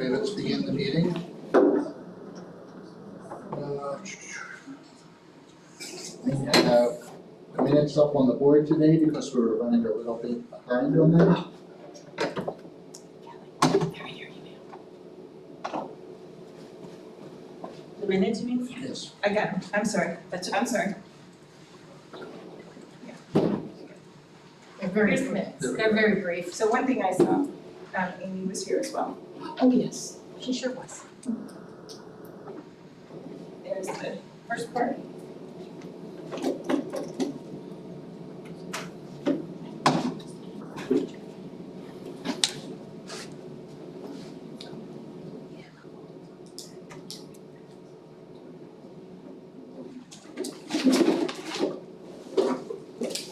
Okay, let's begin the meeting. We have the minutes up on the board today because we're running a little bit behind on that. The minutes, you mean? Yes. I got them, I'm sorry, I'm sorry. They're very Here's the brief. minutes. They're very brief. So one thing I saw, Amy was here as well. Oh, yes, she sure was. There's the first part.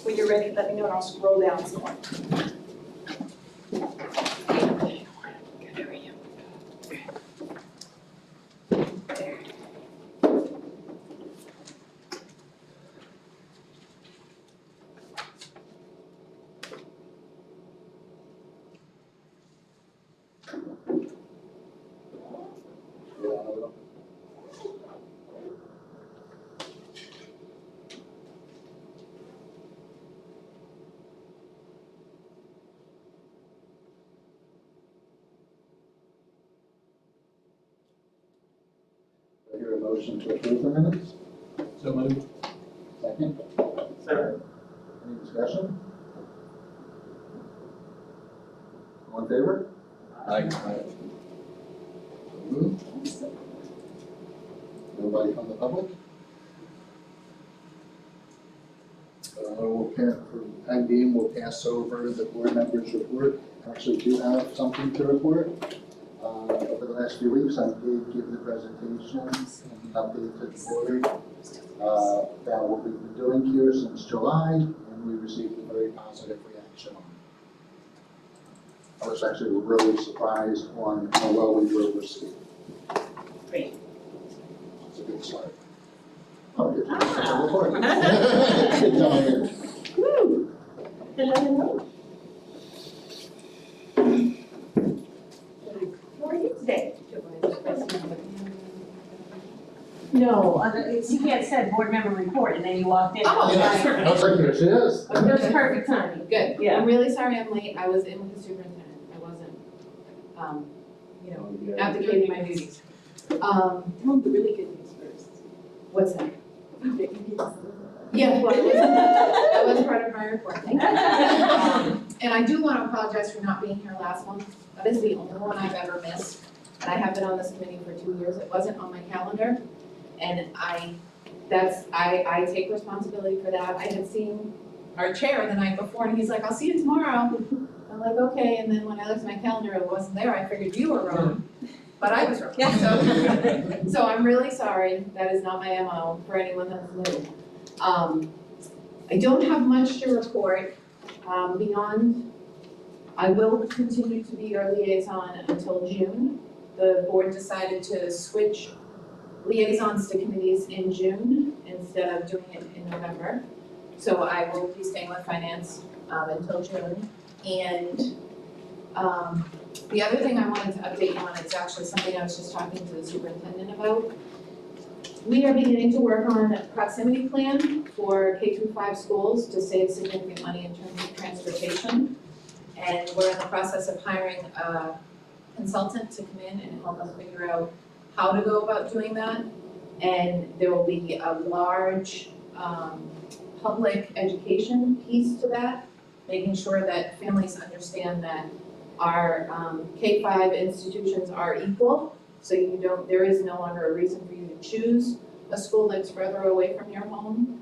When you're ready, let me know and I'll scroll down some more. I hear a motion to approve the minutes. So moved. Second, Second. any discussion? All in favor? Aye. So moved. Nobody from the public? For the time being, we'll pass over the board members' report. Actually do have something to report. Over the last few weeks, I did give the presentation and update to the board about what we've been doing here since July, and we received a very positive reaction on it. I was actually really surprised on how well we were received. Great. It's a good start. Oh, good. Report. Good job. Woo! Hello. How are you today? No, you can't said board member report and then you walked in. Oh, Yes, right. I was like, there she is. It was perfect timing. Good. Yeah. I'm really sorry I'm late. I was in with the superintendent. I wasn't, abdicating my duties. Tell them the really good news first. What's that? That you need Yeah, well, that was part of my report. Thank you. And I do want to apologize for not being here last month. That is the only one I've ever missed. And I have been on this committee for 2 years. It wasn't on my calendar. And I take responsibility for that. I had seen our chair the night before and he's like, I'll see you tomorrow. I'm like, okay. And then when I looked at my calendar, it wasn't there. I figured you were wrong, but I was wrong. So I'm really sorry. That is not my MO for anyone that's new. I don't have much to report beyond, I will continue to be your liaison until June. The board decided to switch liaisons to committees in June instead of doing it in November. So I will be staying with finance until June. And the other thing I wanted to update you on, it's actually something I was just talking to the superintendent about. We are beginning to work on a proximity plan for K-5 schools to save significant money in terms of transportation. And we're in the process of hiring a consultant to come in and help us figure out how to go about doing that. And there will be a large public education piece to that, making sure that families understand that our K-5 institutions are equal. So there is no longer a reason for you to choose a school that's further away from your home.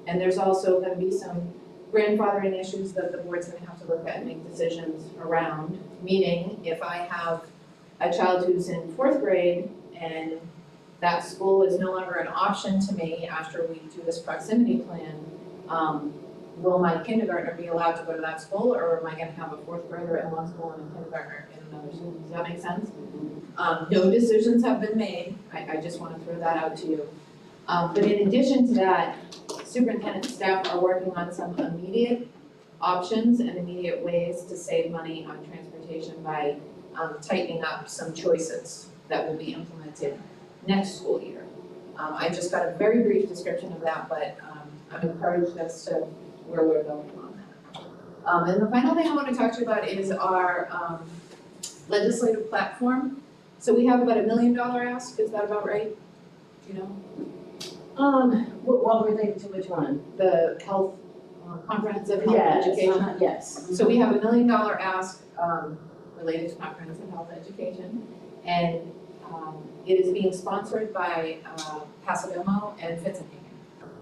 And there's also gonna be some grandfathering issues that the board's gonna have to look at and make decisions around. Meaning, if I have a child who's in 4th grade and that school is no longer an option to me after we do this proximity plan, will my kindergartner be allowed to go to that school, or am I gonna have a 4th grader in one school and a kindergartner in another school? Does that make sense? No decisions have been made. I just wanna throw that out to you. But in addition to that, superintendent and staff are working on some immediate options and immediate ways to save money on transportation by tightening up some choices that will be implemented next school year. I just got a very brief description of that, but I'm encouraged as to where we're going on that. And the final thing I want to talk to you about is our legislative platform. So we have about $1 million ask, is that about right? Do you know? What related to which one? The health, comprehensive health education. Yes. So we have $1 million ask related to comprehensive health education. And it is being sponsored by Passidomo and Fitzenhagen.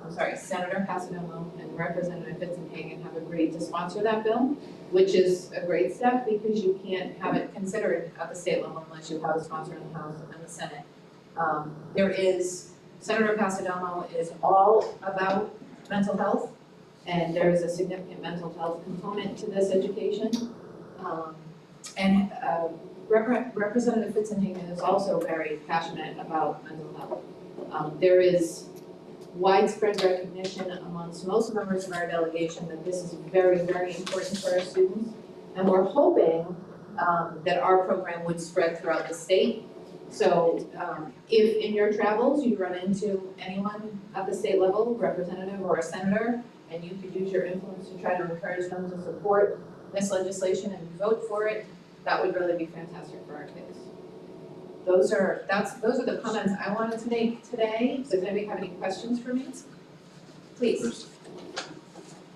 I'm sorry, Senator Passidomo and Representative Fitzenhagen have agreed to sponsor that bill, which is a great step because you can't have it considered at the state level unless you have a sponsor in the House and the Senate. Senator Passidomo is all about mental health, and there is a significant mental health component to this education. Representative Fitzenhagen is also very passionate about mental health. There is widespread recognition amongst most members of our delegation that this is very, very important for our students. And we're hoping that our program would spread throughout the state. So if in your travels you run into anyone at the state level, representative or a senator, and you could use your influence to try to encourage them to support this legislation and vote for it, that would really be fantastic for our kids. Those are the comments I wanted to make today. Does anybody have any questions for me? Please.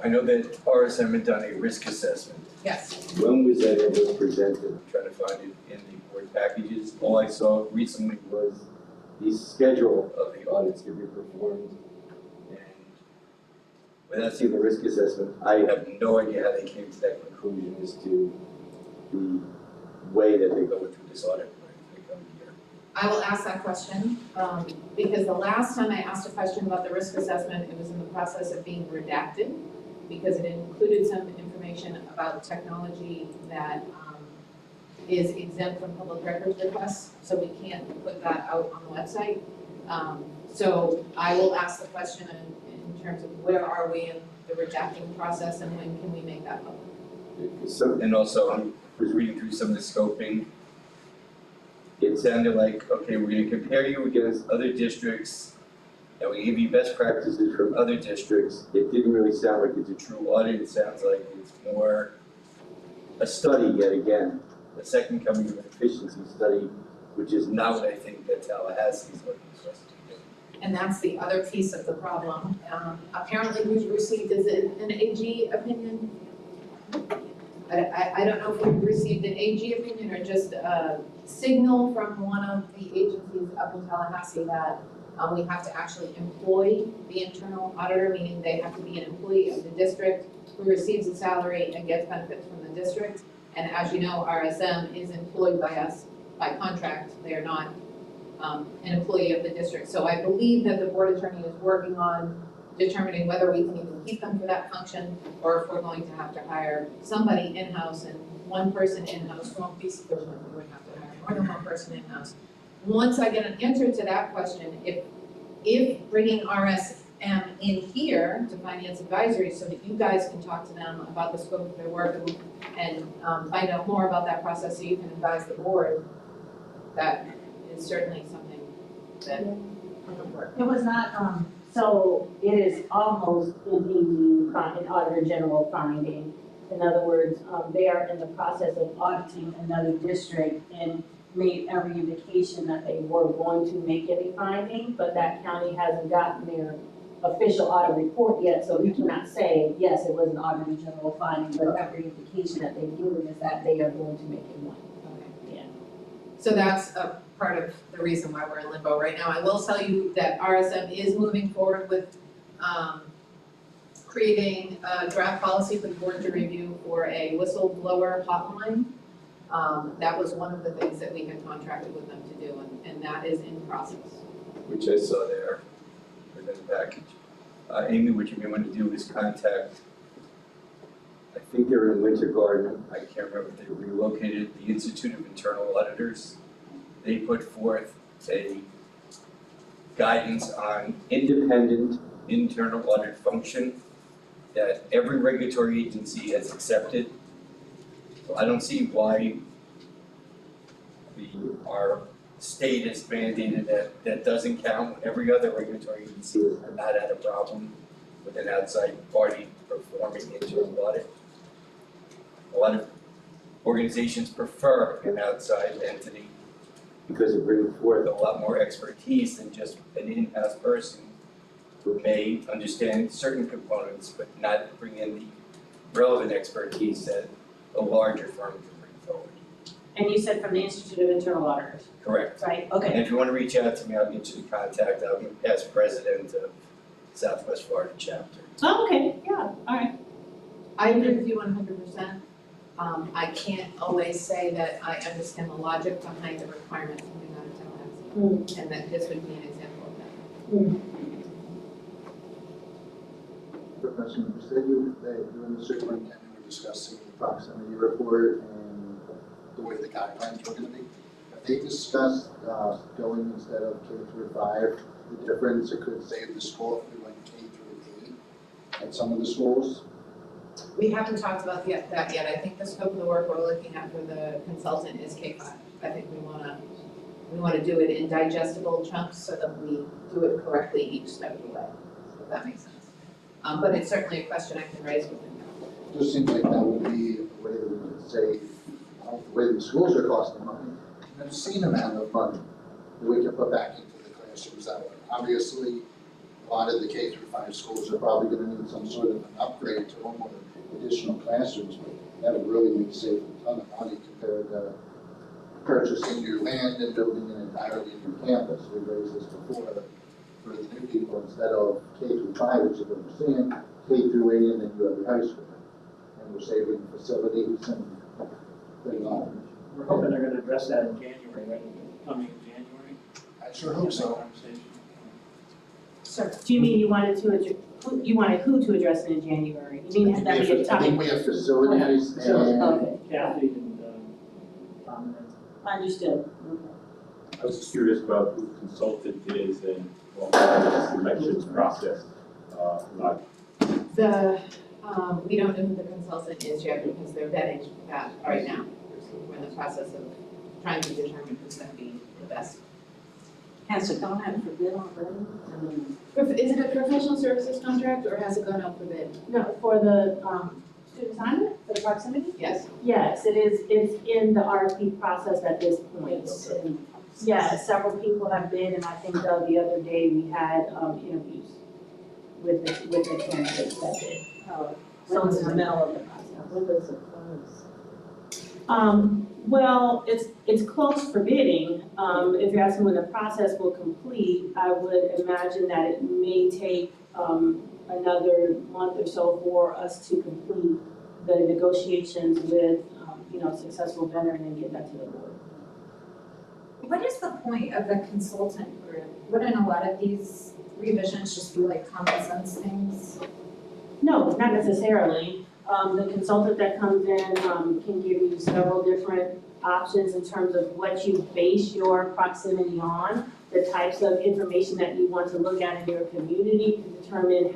I know that RSM had done a risk assessment. Yes. When was that ever presented? I'm trying to find it in the board packages. All I saw recently was the schedule of the audits to be performed. And without seeing the risk assessment, I have no idea how they came to that conclusion as to the way that they go through this audit. I will ask that question, because the last time I asked a question about the risk assessment, it was in the process of being redacted, because it included some information about technology that is exempt from public records requests, so we can't put that out on the website. So I will ask the question in terms of where are we in the redacting process and when can we make that public? So, and also, I was reading through some of the scoping. It sounded like, okay, we're gonna compare you against other districts, and we give you best practices from other districts. It didn't really sound like it's a true audit, it sounds like it's more a study yet again, the second coming of an efficiency study, which is not what I think that Tallahassee is looking for us to do. And that's the other piece of the problem. Apparently we've received, is it an AG opinion? I don't know if we've received an AG opinion or just a signal from one of the agencies up in Tallahassee that we have to actually employ the internal auditor, meaning they have to be an employee of the district who receives a salary and gets benefits from the district. And as you know, RSM is employed by us by contract. They are not an employee of the district. So I believe that the board attorney is working on determining whether we can even keep them for that function or if we're going to have to hire somebody in-house, and one person in-house won't be sufficient. We would have to hire more than one person in-house. Once I get an answer to that question, if bringing RSM in here to Finance Advisory so that you guys can talk to them about the scope of their work and find out more about that process so you can advise the board, that is certainly something that will work. It was not, so it is almost an Auditor General finding. In other words, they are in the process of auditing another district and made every indication that they were going to make any finding, but that county hasn't gotten their official audit report yet, so we cannot say, yes, it was an Auditor General finding, but every indication that they've given is that they are going to make it one. Okay. Yeah. So that's a part of the reason why we're in limbo right now. I will tell you that RSM is moving forward with creating a draft policy for the board to review for a whistleblower hotline. That was one of the things that we had contracted with them to do, and that is in process. Which I saw there within the package. Amy, what you may want to do is contact, I think they're in Winter Garden, I can't remember if they relocated, the Institute of Internal Auditors. They put forth a guidance on independent internal audit function that every regulatory agency has accepted. So I don't see why our state has mandated that doesn't count. Every other regulatory agency has not had a problem with an outside party performing internal audit. A lot of organizations prefer an outside entity because it brings forth a lot more expertise than just an in-house person who may understand certain components but not bring in the relevant expertise that a larger firm can bring forward. And you said from the Institute of Internal Auditors, Correct. right? And Okay. if you want to reach out to me, I'll get you the contact. I'm the past president of Southwest Florida chapter. Oh, okay, yeah, all right. I agree with you 100%. I can't always say that I understand the logic behind the requirement coming out of Tallahassee, and that this would be an example of that. Professor, you said you and the superintendent were discussing the proximity report and the way the guidelines were gonna be. Have they discussed, going instead of K through 5, the difference it could save the school if we went K through 8 at some of the schools? We haven't talked about that yet. I think the scope of the work we're looking at for the consultant is K-5. I think we wanna do it in digestible chunks so that we do it correctly each step of the way, if that makes sense. But it's certainly a question I can raise with them. Just seems like that would be a way that we could save, the way the schools are costing money, an obscene amount of money that we could put back into the classrooms that way. Obviously, a lot of the K through 5 schools are probably gonna need some sort of an upgrade to them or additional classrooms, but that would really make save a ton of money compared to purchasing new land and building an entirely new campus. We raised this before for the new people, instead of K through 5, which is what we're seeing, K through 8, and then you have your high school. And we're saving facilities and things on. We're hoping they're gonna address that in January, right? Coming in January. I sure hope so. Conversation. So, do you mean you wanted who to address it in January? You mean that be a I topic? think we have facilities and, Okay, Kathy and, Tom and understood. I was just curious about who the consultant is and what the selections process, like. We don't know who the consultant is yet because they're vetting that right now. We're in the process of trying to determine who's gonna be the best. Has it gone out for bid already? Is it a professional services contract or has it gone out for bid? No, for the, student assignment, for the proximity? Yes. Yes, it is, it's in the RFP process at this point. Yeah, several people have bid, and I think the other day we had, interviews with the candidates that did. So it's in the middle of the process. When does it close? Well, it's close for bidding. If you're asking when the process will complete, I would imagine that it may take, another month or so for us to complete the negotiations with, successful vendor and then get that to the board. What is the point of the consultant group? Wouldn't a lot of these revisions just be like common sense things? No, not necessarily. The consultant that comes in, can give you several different options in terms of what you base your proximity on, the types of information that you want to look at in your community to determine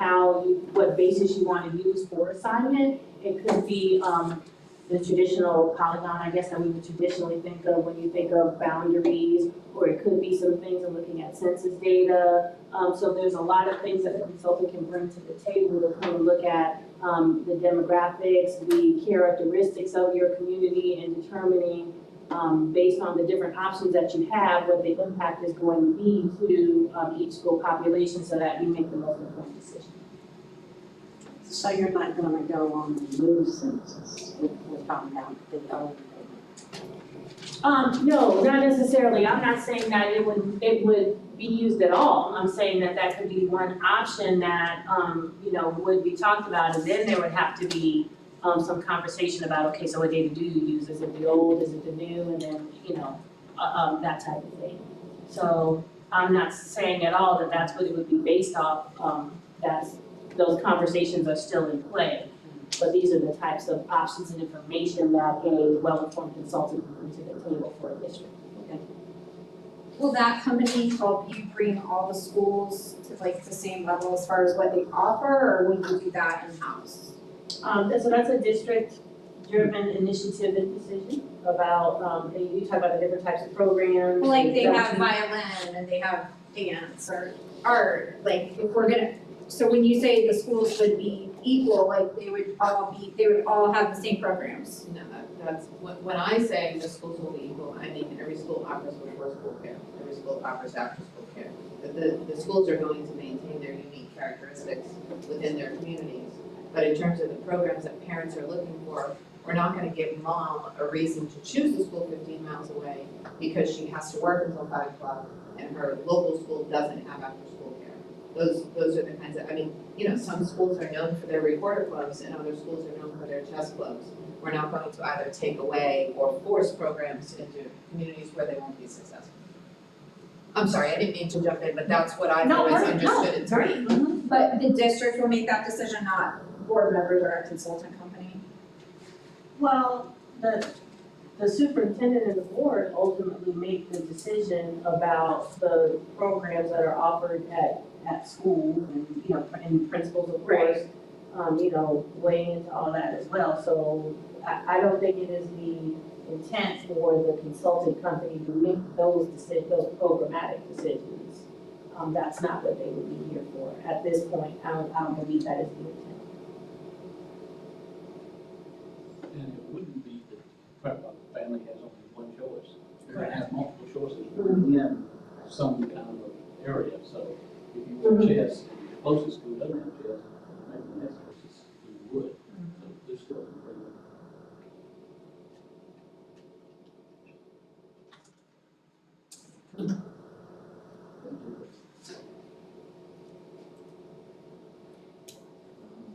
what basis you want to use for assignment. It could be, the traditional polygon, I guess, that we would traditionally think of when you think of boundaries, or it could be some things of looking at census data. So there's a lot of things that the consultant can bring to the table to come and look at the demographics, the characteristics of your community, and determining, based on the different options that you have, what the impact is going to be to each school population so that you make the most informed decision. So you're not gonna go on the new census, we're talking about the old. No, not necessarily. I'm not saying that it would be used at all. I'm saying that could be one option that, would be talked about, and then there would have to be, some conversation about, okay, so what data do you use? Is it the old, is it the new, and then, that type of thing. So I'm not saying at all that that's what it would be based off. Those conversations are still in play. But these are the types of options and information that a well-informed consultant can bring to the table for a district. Will that company help you bring all the schools to like the same level as far as what they offer, or will you do that in-house? So that's a district parent-driven initiative and decision about, and you talk about the different types of programs. Like they have introduction. violin and they have dance or art, like if we're gonna, so when you say the schools would be equal, like they would all have the same programs. No, that's, when I say the schools will be equal, I mean every school offers before school care, every school offers after school care. The schools are going to maintain their unique characteristics within their communities. But in terms of the programs that parents are looking for, we're not gonna give mom a reason to choose the school 15 miles away because she has to work until 5 o'clock and her local school doesn't have after school care. Those are the kinds of, I mean, you know, some schools are known for their reporter clubs and other schools are known for their chess clubs. We're not going to either take away or force programs into communities where they won't be successful. I'm sorry, I didn't mean to jump in, but that's what I've always understood it to be. But the district will make that decision, not board members or a consultant company. Well, the superintendent and the board ultimately make the decision about the programs that are offered at schools and, you know, and principals, of course, you know, weighing into all that as well. So I don't think it is the intent for the consulting company to make those programmatic decisions. That's not what they would be here for. At this point, I don't believe that is the intent. And it wouldn't be that the family has only one choice. They're gonna have multiple choices Mm-hmm. within some kind of area, so if you want chess, and the closest school doesn't have chess, maybe the next closest school would, so there's still a freedom.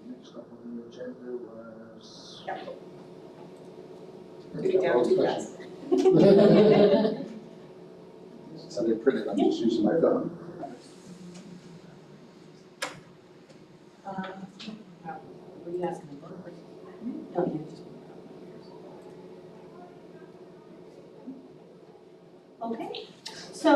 Next up on the agenda was. Did it down too fast. So they printed, I'm just using my phone. Were you asking a book? No, you just. Okay, so,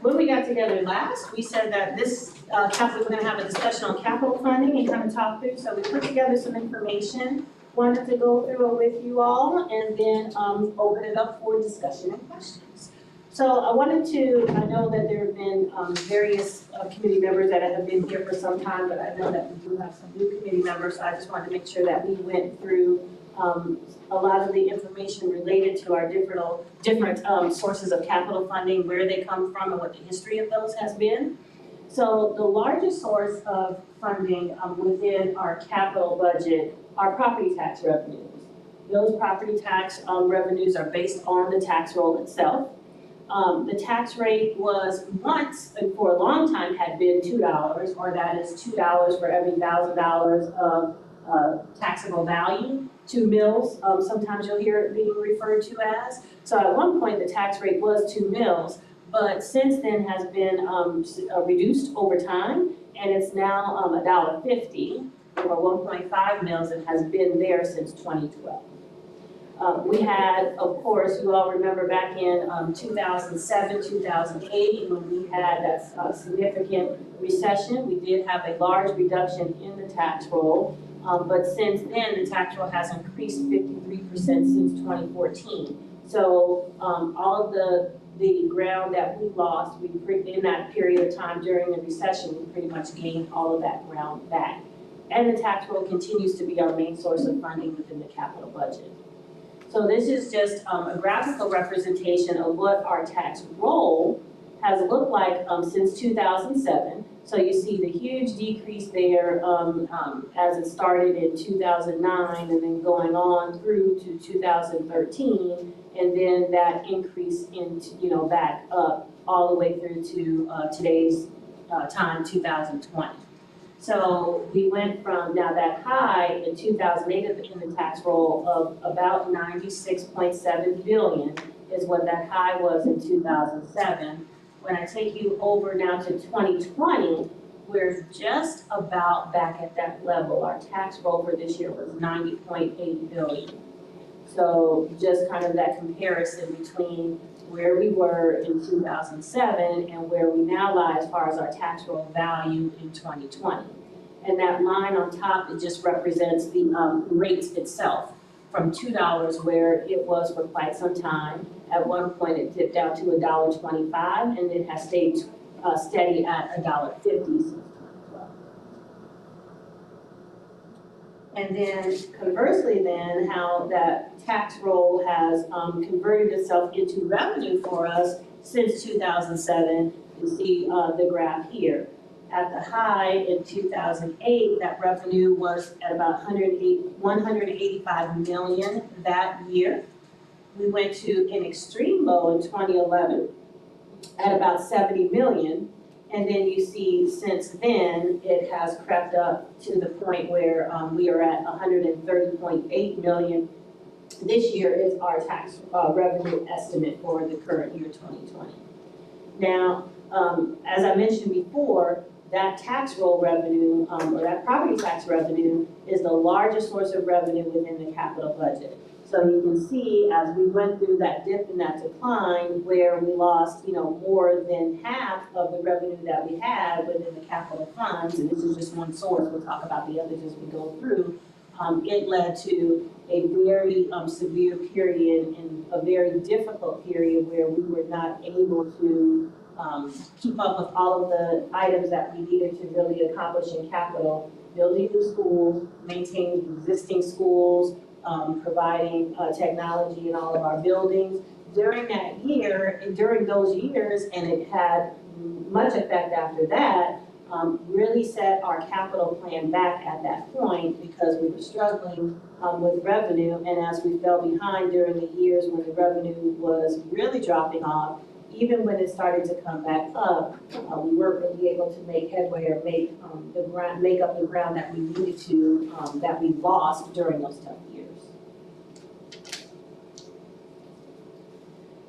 when we got together last, we said that this, we're gonna have a discussion on capital funding and kind of talk through, so we put together some information. Wanted to go through it with you all and then, open it up for discussion and questions. So I know that there have been, various, committee members that have been here for some time, but I know that we do have some new committee members, so I just wanted to make sure that we went through, a lot of the information related to our different sources of capital funding, where they come from and what the history of those has been. So the largest source of funding within our capital budget are property tax revenues. Those property tax revenues are based on the tax roll itself. The tax rate was once, and for a long time had been $2, or that is $2 for every $1,000 of taxable value. 2 mills, sometimes you'll hear it being referred to as. So at one point, the tax rate was 2 mills, but since then has been reduced over time, and it's now $1.50 or 1.5 mills, and has been there since 2012. We had, of course, you all remember back in 2007, 2008, when we had that significant recession, we did have a large reduction in the tax roll. But since then, the tax roll has increased 53% since 2014. So all of the ground that we lost, in that period of time during the recession, we pretty much gained all of that ground back. And the tax roll continues to be our main source of funding within the capital budget. So this is just a graphical representation of what our tax roll has looked like since 2007. So you see the huge decrease there as it started in 2009 and then going on through to 2013, and then that increase into, back up all the way through to today's time, 2020. So we went from, now that high in 2008 in the tax roll of about 96.7 billion is what that high was in 2007. When I take you over now to 2020, we're just about back at that level. Our tax roll for this year was 90.8 billion. So just kind of that comparison between where we were in 2007 and where we now lie as far as our tax roll value in 2020. And that line on top, it just represents the rate itself from $2 where it was for quite some time. At one point, it dipped down to $1.25, and it has stayed steady at $1.50 since 2012. And then conversely then, how that tax roll has converted itself into revenue for us since 2007. You see the graph here. At the high in 2008, that revenue was at about 185 million that year. We went to an extreme low in 2011 at about 70 million. And then you see since then, it has crept up to the point where we are at 130.8 million. This year is our tax revenue estimate for the current year 2020. Now, as I mentioned before, that tax roll revenue, or that property tax revenue, is the largest source of revenue within the capital budget. So you can see as we went through that dip and that decline where we lost, more than half of the revenue that we had within the capital funds, and this is just one source, we'll talk about the others as we go through, it led to a very severe period and a very difficult period where we were not able to keep up with all of the items that we needed to really accomplish in capital, building new schools, maintaining existing schools, providing technology in all of our buildings. During that year, and during those years, and it had much effect after that, really set our capital plan back at that point because we were struggling with revenue, and as we fell behind during the years when the revenue was really dropping off, even when it started to come back up, we weren't really able to make headway or make up the ground that we needed to, that we lost during those tough years.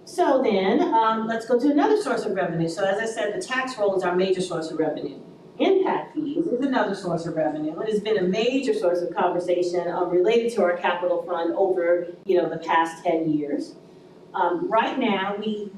So then, let's go to another source of revenue. So as I said, the tax roll is our major source of revenue. Impact fees is another source of revenue. It has been a major source of conversation related to our capital fund over, the past 10 years. Right now, we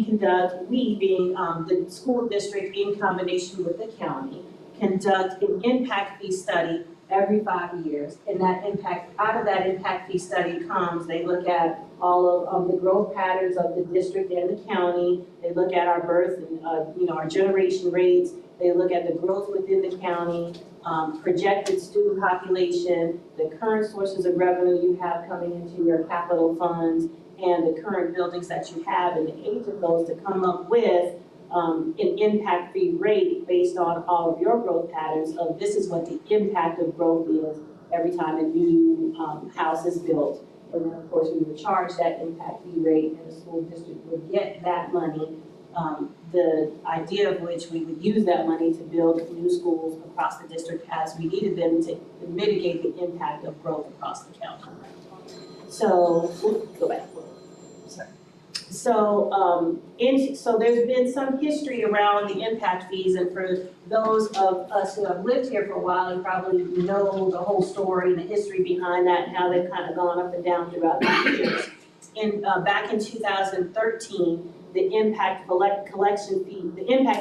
conduct, we being the school district in combination with the county, conduct an impact fee study every 5 years. And out of that impact fee study comes, they look at all of the growth patterns of the district and the county. They look at our birth and, our generation rates. They look at the growth within the county, projected student population, the current sources of revenue you have coming into your capital funds, and the current buildings that you have and the age of those to come up with an impact fee rate based on all of your growth patterns of this is what the impact of growth is every time a new house is built. And then of course we would charge that impact fee rate and the school district would get that money. The idea of which we would use that money to build new schools across the district as we needed them to mitigate the impact of growth across the county. So, go back. Sorry. So, so there's been some history around the impact fees, and for those of us who have lived here for a while, you probably know the whole story and the history behind that and how they've kind of gone up and down throughout the years. Back in 2013, the impact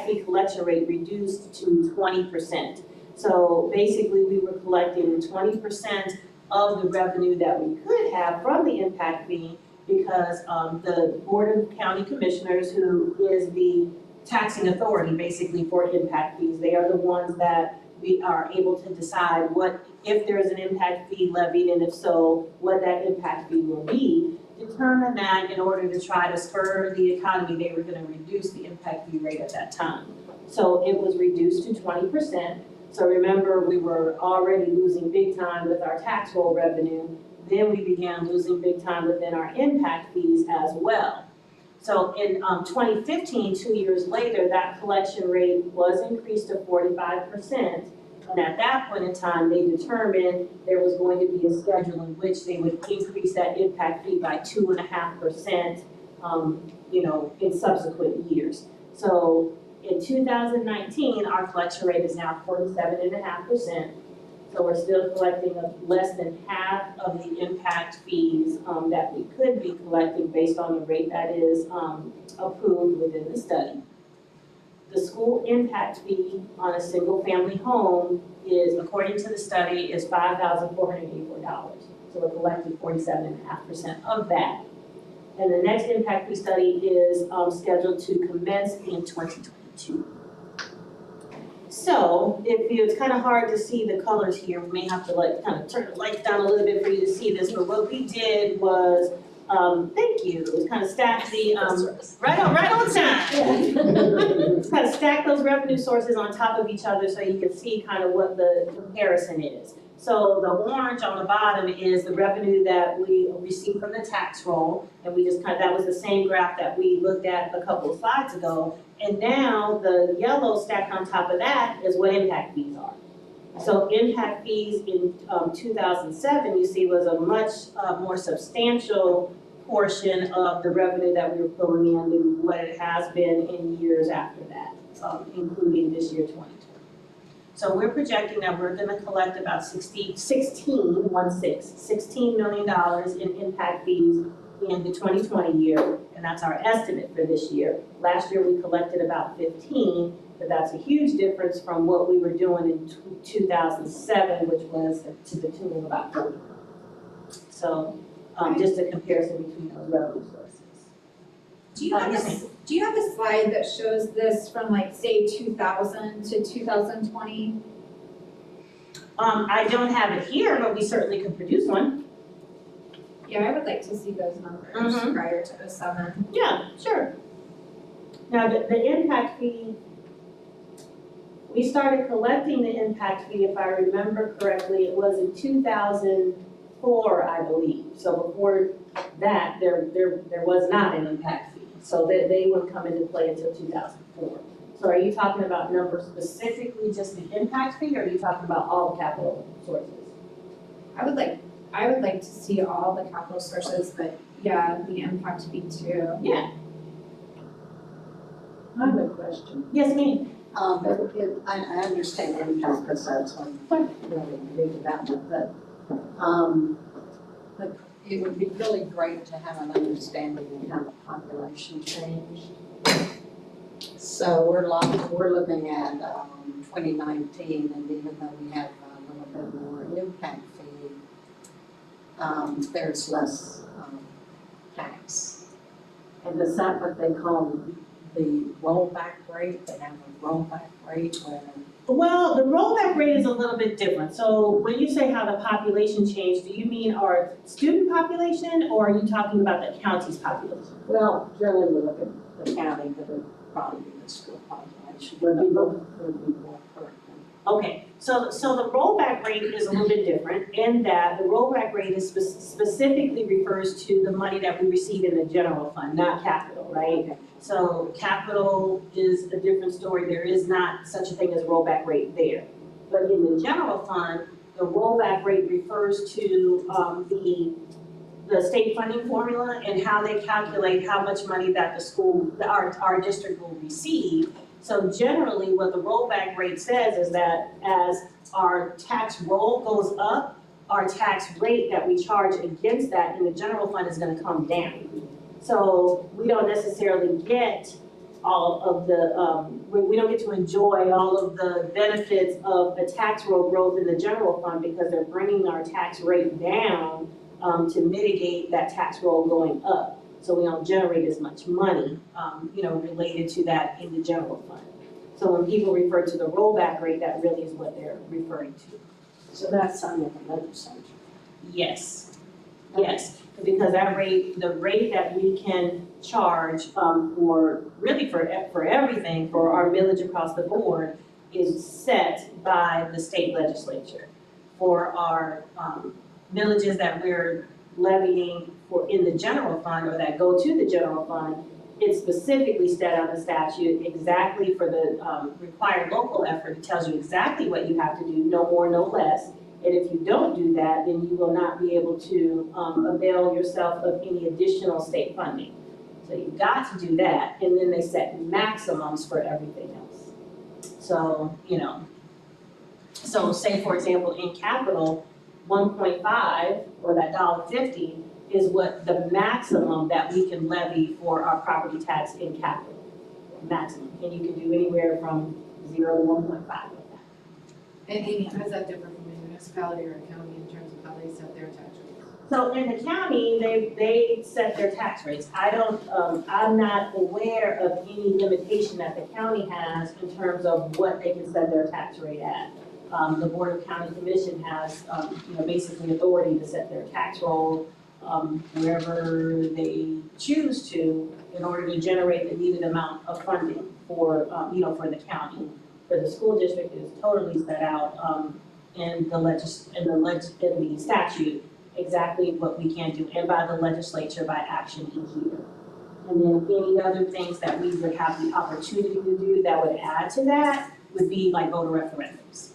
fee collection rate reduced to 20%. So basically, we were collecting 20% of the revenue that we could have from the impact fee because the Board of County Commissioners, who is the taxing authority basically for impact fees, they are the ones that we are able to decide if there is an impact fee levied, and if so, what that impact fee will be. Determine that in order to try to spur the economy, they were going to reduce the impact fee rate at that time. So it was reduced to 20%. So remember, we were already losing big time with our tax roll revenue. Then we began losing big time within our impact fees as well. So in 2015, 2 years later, that collection rate was increased to 45%. And at that point in time, they determined there was going to be a schedule in which they would increase that impact fee by 2.5%, in subsequent years. So in 2019, our collection rate is now 47.5%. So we're still collecting less than half of the impact fees that we could be collecting based on the rate that is approved within the study. The school impact fee on a single family home is, according to the study, is $5,484. So we're collecting 47.5% of that. And the next impact fee study is scheduled to commence in 2022. So it's kind of hard to see the colors here, we may have to like kind of turn the lights down a little bit for you to see this, but what we did was, thank you, it was kind of stack the, right on time. Kind of stack those revenue sources on top of each other so you can see kind of what the comparison is. So the orange on the bottom is the revenue that we received from the tax roll, and we just that was the same graph that we looked at a couple of slides ago. And now the yellow stacked on top of that is what impact fees are. So impact fees in 2007, you see, was a much more substantial portion of the revenue that we were pulling in than what it has been in years after that, including this year 2020. So we're projecting that we're gonna collect about $16 million in impact fees in the 2020 year, and that's our estimate for this year. Last year we collected about 15, but that's a huge difference from what we were doing in 2007, which was to the tune of about 40. So just a comparison between those revenue sources. Do you have a slide that shows this from like, say, 2000 to 2020? I don't have it here, but we certainly could produce one. Yeah, I would like to see those numbers Mhm. prior to 07. Yeah, sure. Now, the impact fee, we started collecting the impact fee, if I remember correctly, it was in 2004, I believe. So before that, there was not an impact fee. So they wouldn't come into play until 2004. So are you talking about numbers specifically just the impact fee, or are you talking about all the capital sources? I would like to see all the capital sources, but yeah, the impact fee too. Yeah. I have a question. Yes, ma'am. I understand impact because that's one really big development, but it would be really great to have an understanding of how the population changed. So we're looking at 2019, and even though we have a little bit more impact fee, there's less tax. And is that what they call the rollback rate? They have a rollback rate where. Well, the rollback rate is a little bit different. So when you say how the population changed, do you mean our student population, or are you talking about the county's population? Well, generally we look at the county, but it would probably be the school population, would be more pertinent. Okay, so the rollback rate is a little bit different in that the rollback rate is specifically refers to the money that we receive in the general fund, not capital, right? Okay. So capital is a different story. There is not such a thing as rollback rate there. But in the general fund, the rollback rate refers to the state funding formula and how they calculate how much money that our district will receive. So generally, what the rollback rate says is that as our tax roll goes up, our tax rate that we charge against that in the general fund is gonna come down. So we don't necessarily get all of the, we don't get to enjoy all of the benefits of the tax roll growth in the general fund because they're bringing our tax rate down to mitigate that tax roll going up. So we don't generate as much money, related to that in the general fund. So when people refer to the rollback rate, that really is what they're referring to. So that's under the legislature. Yes, yes, because that rate, the rate that we can charge for everything, for our millage across the board is set by the state legislature. For our millages that we're levying for in the general fund or that go to the general fund, it's specifically set out in statute exactly for the required local effort. It tells you exactly what you have to do, no more, no less. And if you don't do that, then you will not be able to avail yourself of any additional state funding. So you've got to do that, and then they set maximums for everything else. So, so say for example, in capital, 1.5 or that $1.50 is what the maximum that we can levy for our property tax in capital, maximum. And you can do anywhere from 0 to 1.5 with that. And Amy, how does that differ from a municipality or a county in terms of how they set their tax rates? So in the county, they set their tax rates. I don't, I'm not aware of any limitation that the county has in terms of what they can set their tax rate at. The Board of County Commission has, basically authority to set their tax roll, wherever they choose to in order to generate the needed amount of funding for, for the county. For the school district, it is totally set out, in the statute, exactly what we can do, and by the legislature by action each year. And then any other things that we would have the opportunity to do that would add to that would be like voter referendums.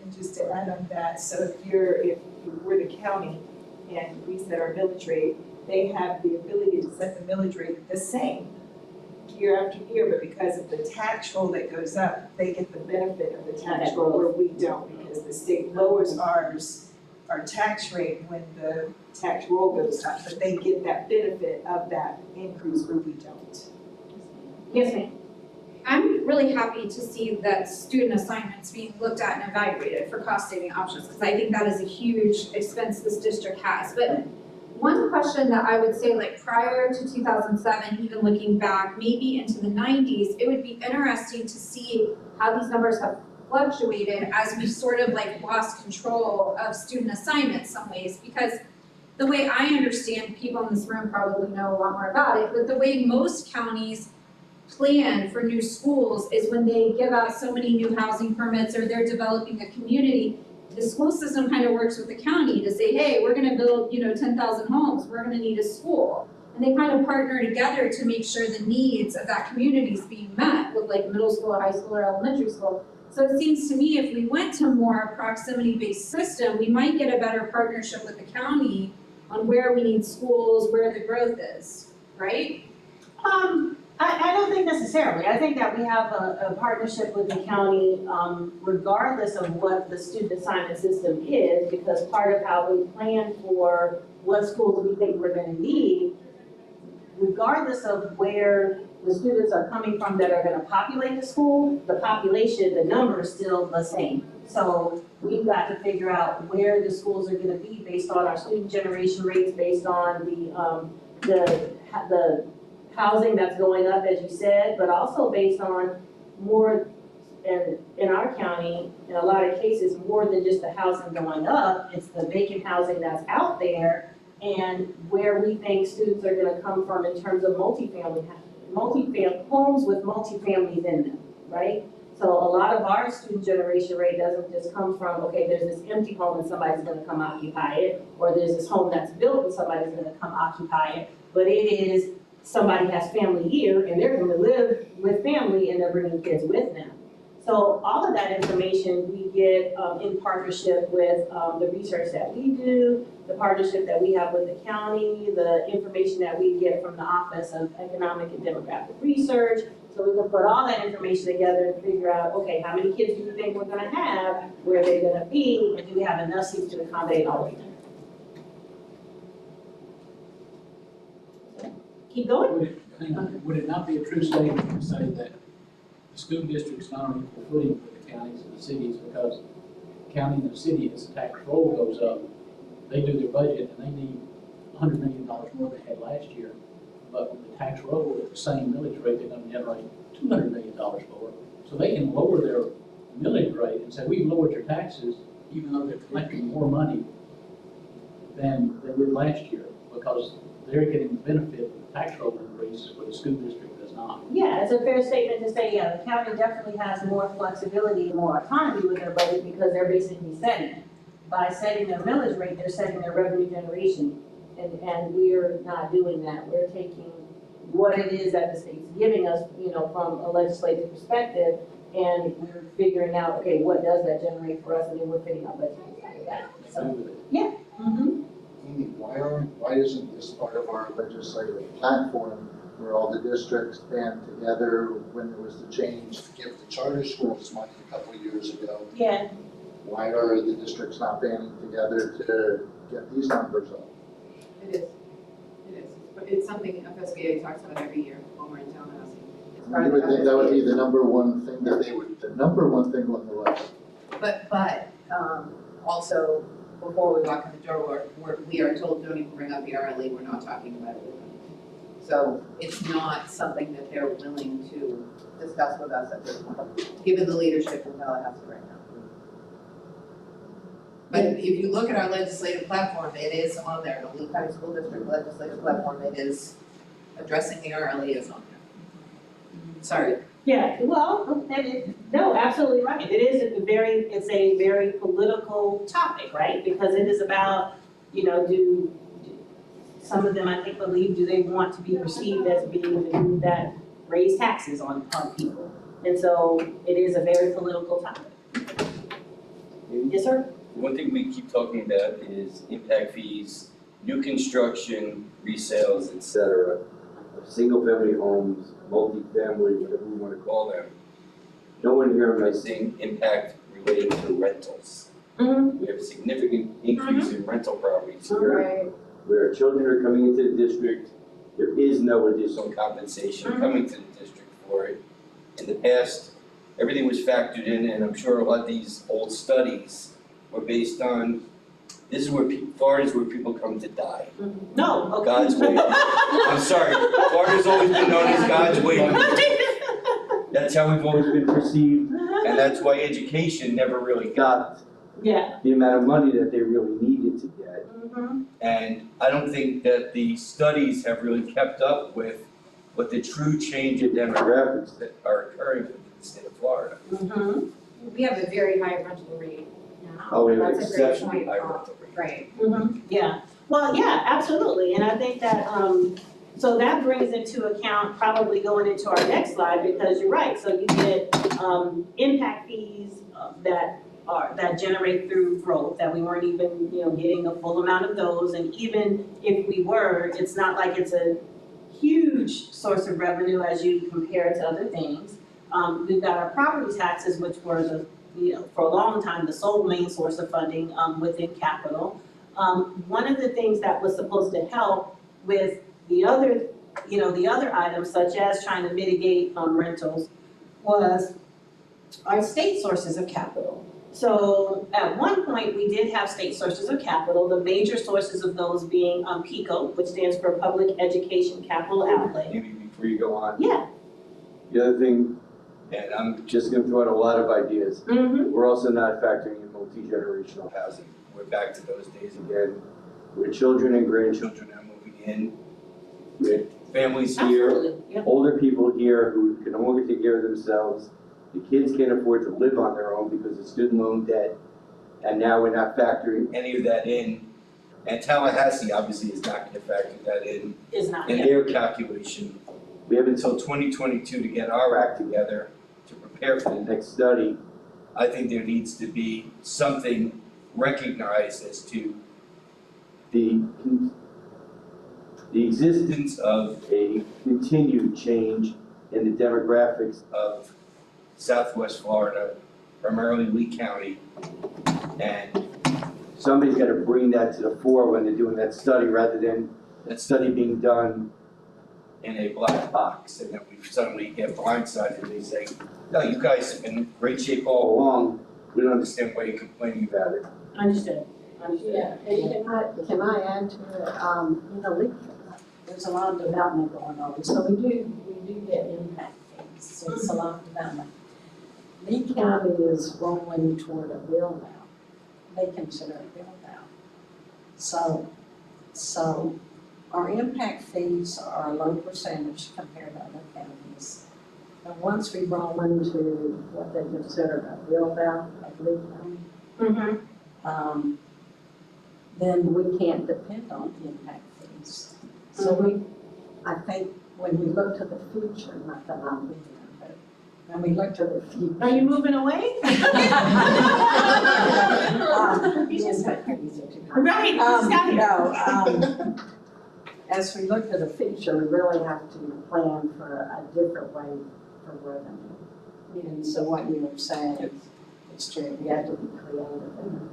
And just to add on that, so if we're the county and we set our millage rate, they have the ability to set the millage rate the same year after year, but because of the tax roll that goes up, they get the benefit of the tax roll where we don't, because the state lowers our tax rate when the tax roll goes up, but they get that benefit of that increase where we don't. Yes, ma'am. I'm really happy to see that student assignments being looked at and evaluated for cost saving options, because I think that is a huge expense this district has. But one question that I would say, like prior to 2007, even looking back, maybe into the 90s, it would be interesting to see how these numbers have fluctuated as we sort of like lost control of student assignments some ways, because the way I understand, people in this room probably know a lot more about it, but the way most counties plan for new schools is when they give out so many new housing permits or they're developing a community, the school system kind of works with the county to say, hey, we're gonna build, 10,000 homes, we're gonna need a school. And they kind of partner together to make sure the needs of that community is being met with like middle school, high school, or elementary school. So it seems to me if we went to more a proximity-based system, we might get a better partnership with the county on where we need schools, where the growth is, right? I don't think necessarily. I think that we have a partnership with the county, regardless of what the student assignment system is, because part of how we plan for what schools we think we're gonna need, regardless of where the students are coming from that are gonna populate the school, the population, the number is still the same. So we've got to figure out where the schools are gonna be based on our student generation rates, based on the housing that's going up, as you said, but also based on more, and in our county, in a lot of cases, more than just the housing going up, it's the vacant housing that's out there and where we think students are gonna come from in terms of multifamily homes with multifamilies in them, right? So a lot of our student generation rate doesn't just come from, okay, there's this empty home and somebody's gonna come occupy it, or there's this home that's built and somebody's gonna come occupy it, but it is somebody has family here and they're gonna live with family and they're bringing kids with them. So all of that information we get in partnership with the research that we do, the partnership that we have with the county, the information that we get from the Office of Economic and Demographic Research. So we can put all that information together and figure out, okay, how many kids do you think we're gonna have, where they're gonna be, and do we have enough seats to accommodate all of them? Keep going? Would it not be a true statement to say that the school district's not on equal footing with the counties and the cities, because the county and the city, as the tax roll goes up, they do their budget and they need $100 million more than they had last year. But with the tax roll at the same millage rate, they're gonna generate $200 million more. So they can lower their millage rate and say, we've lowered your taxes, even though they're collecting more money than they did last year, because they're getting the benefit of the tax roll increase where the school district does not. Yeah, it's a fair statement to say, yeah, the county definitely has more flexibility and more autonomy with their budget because they're basically setting it. By setting their millage rate, they're setting their revenue generation. And we're not doing that. We're taking what it is that the state's giving us, from a legislative perspective, and we're figuring out, okay, what does that generate for us, and then we're fitting our budget inside of that. So, yeah. Mm-hmm. Amy, why isn't this part of our legislative platform where all the districts band together when there was the change to give the charter schools money a couple of years ago? Yeah. Why are the districts not banding together to get these numbers up? It is. But it's something FSBA talks about every year when we're in townhousing. It's part You of would think that would be FSBA. the number one thing that they would, the number one thing on the list. But also, before we walk in the door, we are told, don't even bring up the RLE, we're not talking about it with them. So it's not something that they're willing to discuss with us at this point, given the leadership in Tallahassee right now. But if you look at our legislative platform, it is on there, the Lee County School District legislative platform, it is addressing the RLE is on there. Sorry. Yeah, well, no, absolutely right. It's a very political topic, right? Because it is about, do some of them, I think, believe, do they want to be perceived as being the group that raise taxes on people? And so it is a very political topic. Yes, sir? One thing we keep talking about is impact fees, new construction, resales, et cetera, of single-family homes, multifamily, whatever we want to call them. No one here am I seeing impact relating to rentals. Mm-hmm. We have a significant increase in rental properties here, Right. where children are coming into the district. There is no additional compensation coming to the district for it. In the past, everything was factored in, and I'm sure a lot of these old studies were based on, this is where Florida's where people come to die. No, okay. God's way. I'm sorry, Florida's always been known as God's way. That's how we've always been perceived, and that's why education never really got Yeah. the amount of money that they really needed to get. Mm-hmm. And I don't think that the studies have really kept up with what the true change in demographics that are occurring within the state of Florida. Mm-hmm. We have a very high rental rate now. Oh, we have That's a great exceptionally point, high Paul. rental rate. Right. Mm-hmm. Yeah, well, yeah, absolutely, and I think that, so that brings into account probably going into our next slide, because you're right, so you get, impact fees that generate through growth, that we weren't even, getting a full amount of those, and even if we were, it's not like it's a huge source of revenue as you compare it to other things. We've got our property taxes, which were the, for a long time, the sole main source of funding, within capital. One of the things that was supposed to help with the other, the other items, such as trying to mitigate, rentals, was our state sources of capital. So at one point, we did have state sources of capital, the major sources of those being, PECO, which stands for Public Education Capital Outlay. Maybe before you go on. Yeah. The other thing, and I'm just gonna throw out a lot of ideas, Mm-hmm. we're also not factoring in multi-generational housing. We're back to those days again, where children and grandchildren are moving in, with families here, Absolutely, yeah. older people here who can no longer take care of themselves. The kids can't afford to live on their own because of student loan debt, and now we're not factoring any of that in. And Tallahassee obviously is not gonna factor that in Is not, in yeah. their calculation. We have until 2022 to get our act together to prepare for the next study. I think there needs to be something recognized as to the existence of a continued change in the demographics of Southwest Florida, primarily Lee County. And somebody's gotta bring that to the fore when they're doing that study, rather than that study being done in a black box, and then we suddenly get blindsided and they say, no, you guys have been in great shape all along, we don't understand why you're complaining about it. Understood. Yeah, and can I add to it, Lee, there's a lot of development going on, so we do get impact fees, so it's a lot of development. Lee County is rolling toward a build out, they consider it build out. So our impact fees are a low percentage compared to other counties. And once we roll into what they consider a build out of Lee County, Mm-hmm. then we can't depend on impact fees. So I think when we look to the future, not that I'm here, but when we look to the future. Are you moving away? Right, just got here. As we look to the future, we really have to plan for a different way for revenue. And so what you were saying is true, we have to be creative.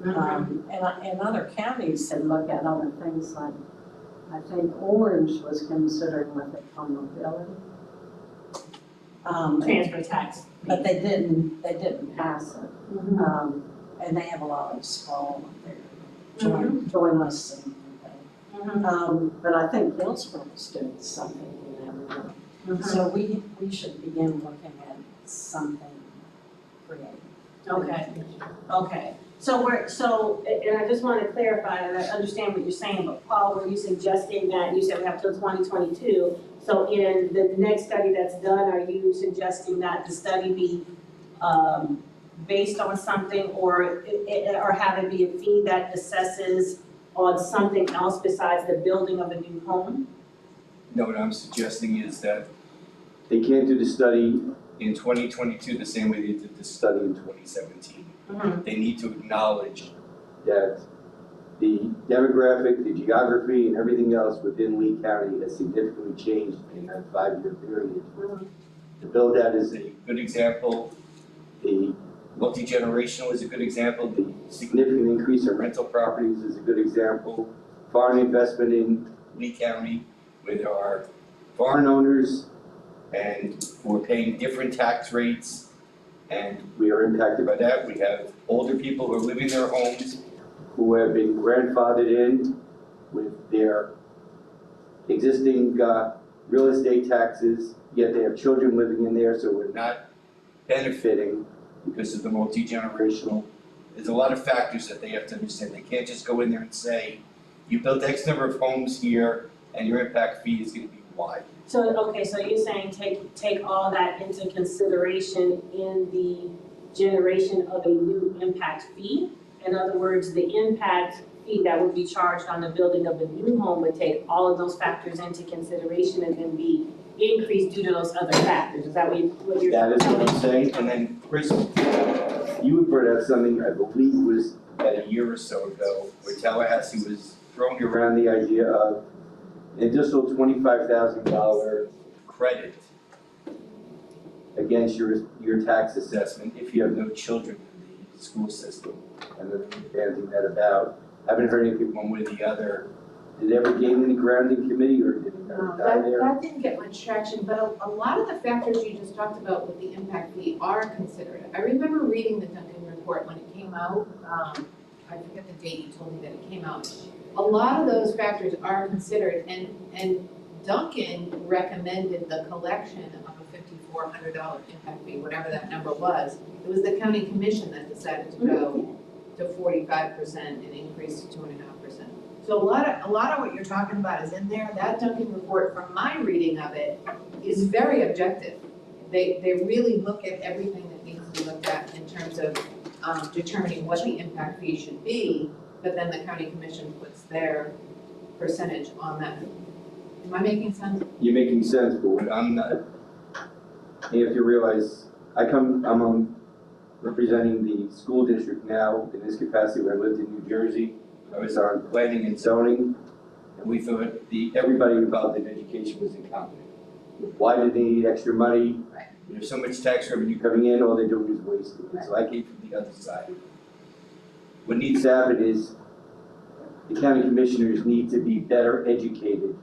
And other counties had looked at other things like, I think Orange was considering what they call mobility. Transfer tax. But they didn't pass it. And they have a lot of sprawl up there. join us. But I think Hillsborough is doing something in that regard. So we should begin looking at something creative. Okay. So and I just want to clarify, and I understand what you're saying, but Paul, were you suggesting that, you said we have till 2022, so in the next study that's done, are you suggesting that the study be, based on something, or have it be a fee that assesses on something else besides the building of a new home? No, what I'm suggesting is that they can't do the study in 2022 the same way they did the study in 2017. They need to acknowledge that the demographic, the geography, and everything else within Lee County has significantly changed in that 5-year period. The build out is a good example. The multi-generational is a good example. The significant increase in rental properties is a good example. Foreign investment in Lee County, where there are foreign owners and we're paying different tax rates, and we are impacted by that. We have older people who are living in their homes who have been grandfathered in with their existing real estate taxes, yet they have children living in there, so we're not benefiting because of the multi-generational. There's a lot of factors that they have to understand. They can't just go in there and say, you built X number of homes here and your impact fee is gonna be Y. So you're saying take all that into consideration in the generation of a new impact fee? In other words, the impact fee that would be charged on the building of a new home would take all of those factors into consideration and then be increased due to those other factors. Is that what you're? That is what I'm saying, and then Chris, you had brought out something, I believe was about a year or so ago, where Tallahassee was throwing around the idea of an additional $25,000 credit against your tax assessment if you have no children in the school system. And then bandying that about. Haven't heard anything one way or the other. Did it ever gain any ground in committee or did it die there? That didn't get much traction, but a lot of the factors you just talked about with the impact fee are considered. I remember reading the Duncan report when it came out. I forget the date you told me that it came out. A lot of those factors are considered, and Duncan recommended the collection of a $5,400 impact fee, whatever that number was. It was the county commission that decided to go to 45% and increase to 2.5%. So a lot of what you're talking about is in there. That Duncan report, from my reading of it, is very objective. They really look at everything that needs to be looked at in terms of determining what the impact fee should be, but then the county commission puts their percentage on that. Am I making sense? You're making sense, but what I'm not, you have to realize, I'm representing the school district now in this capacity. When I lived in New Jersey, I was on planning and zoning, and we thought everybody involved in education was incompetent. Why did they need extra money? There's so much tax revenue coming in, all they're doing is wasting it. So I came from the other side. What needs to happen is the county commissioners need to be better educated.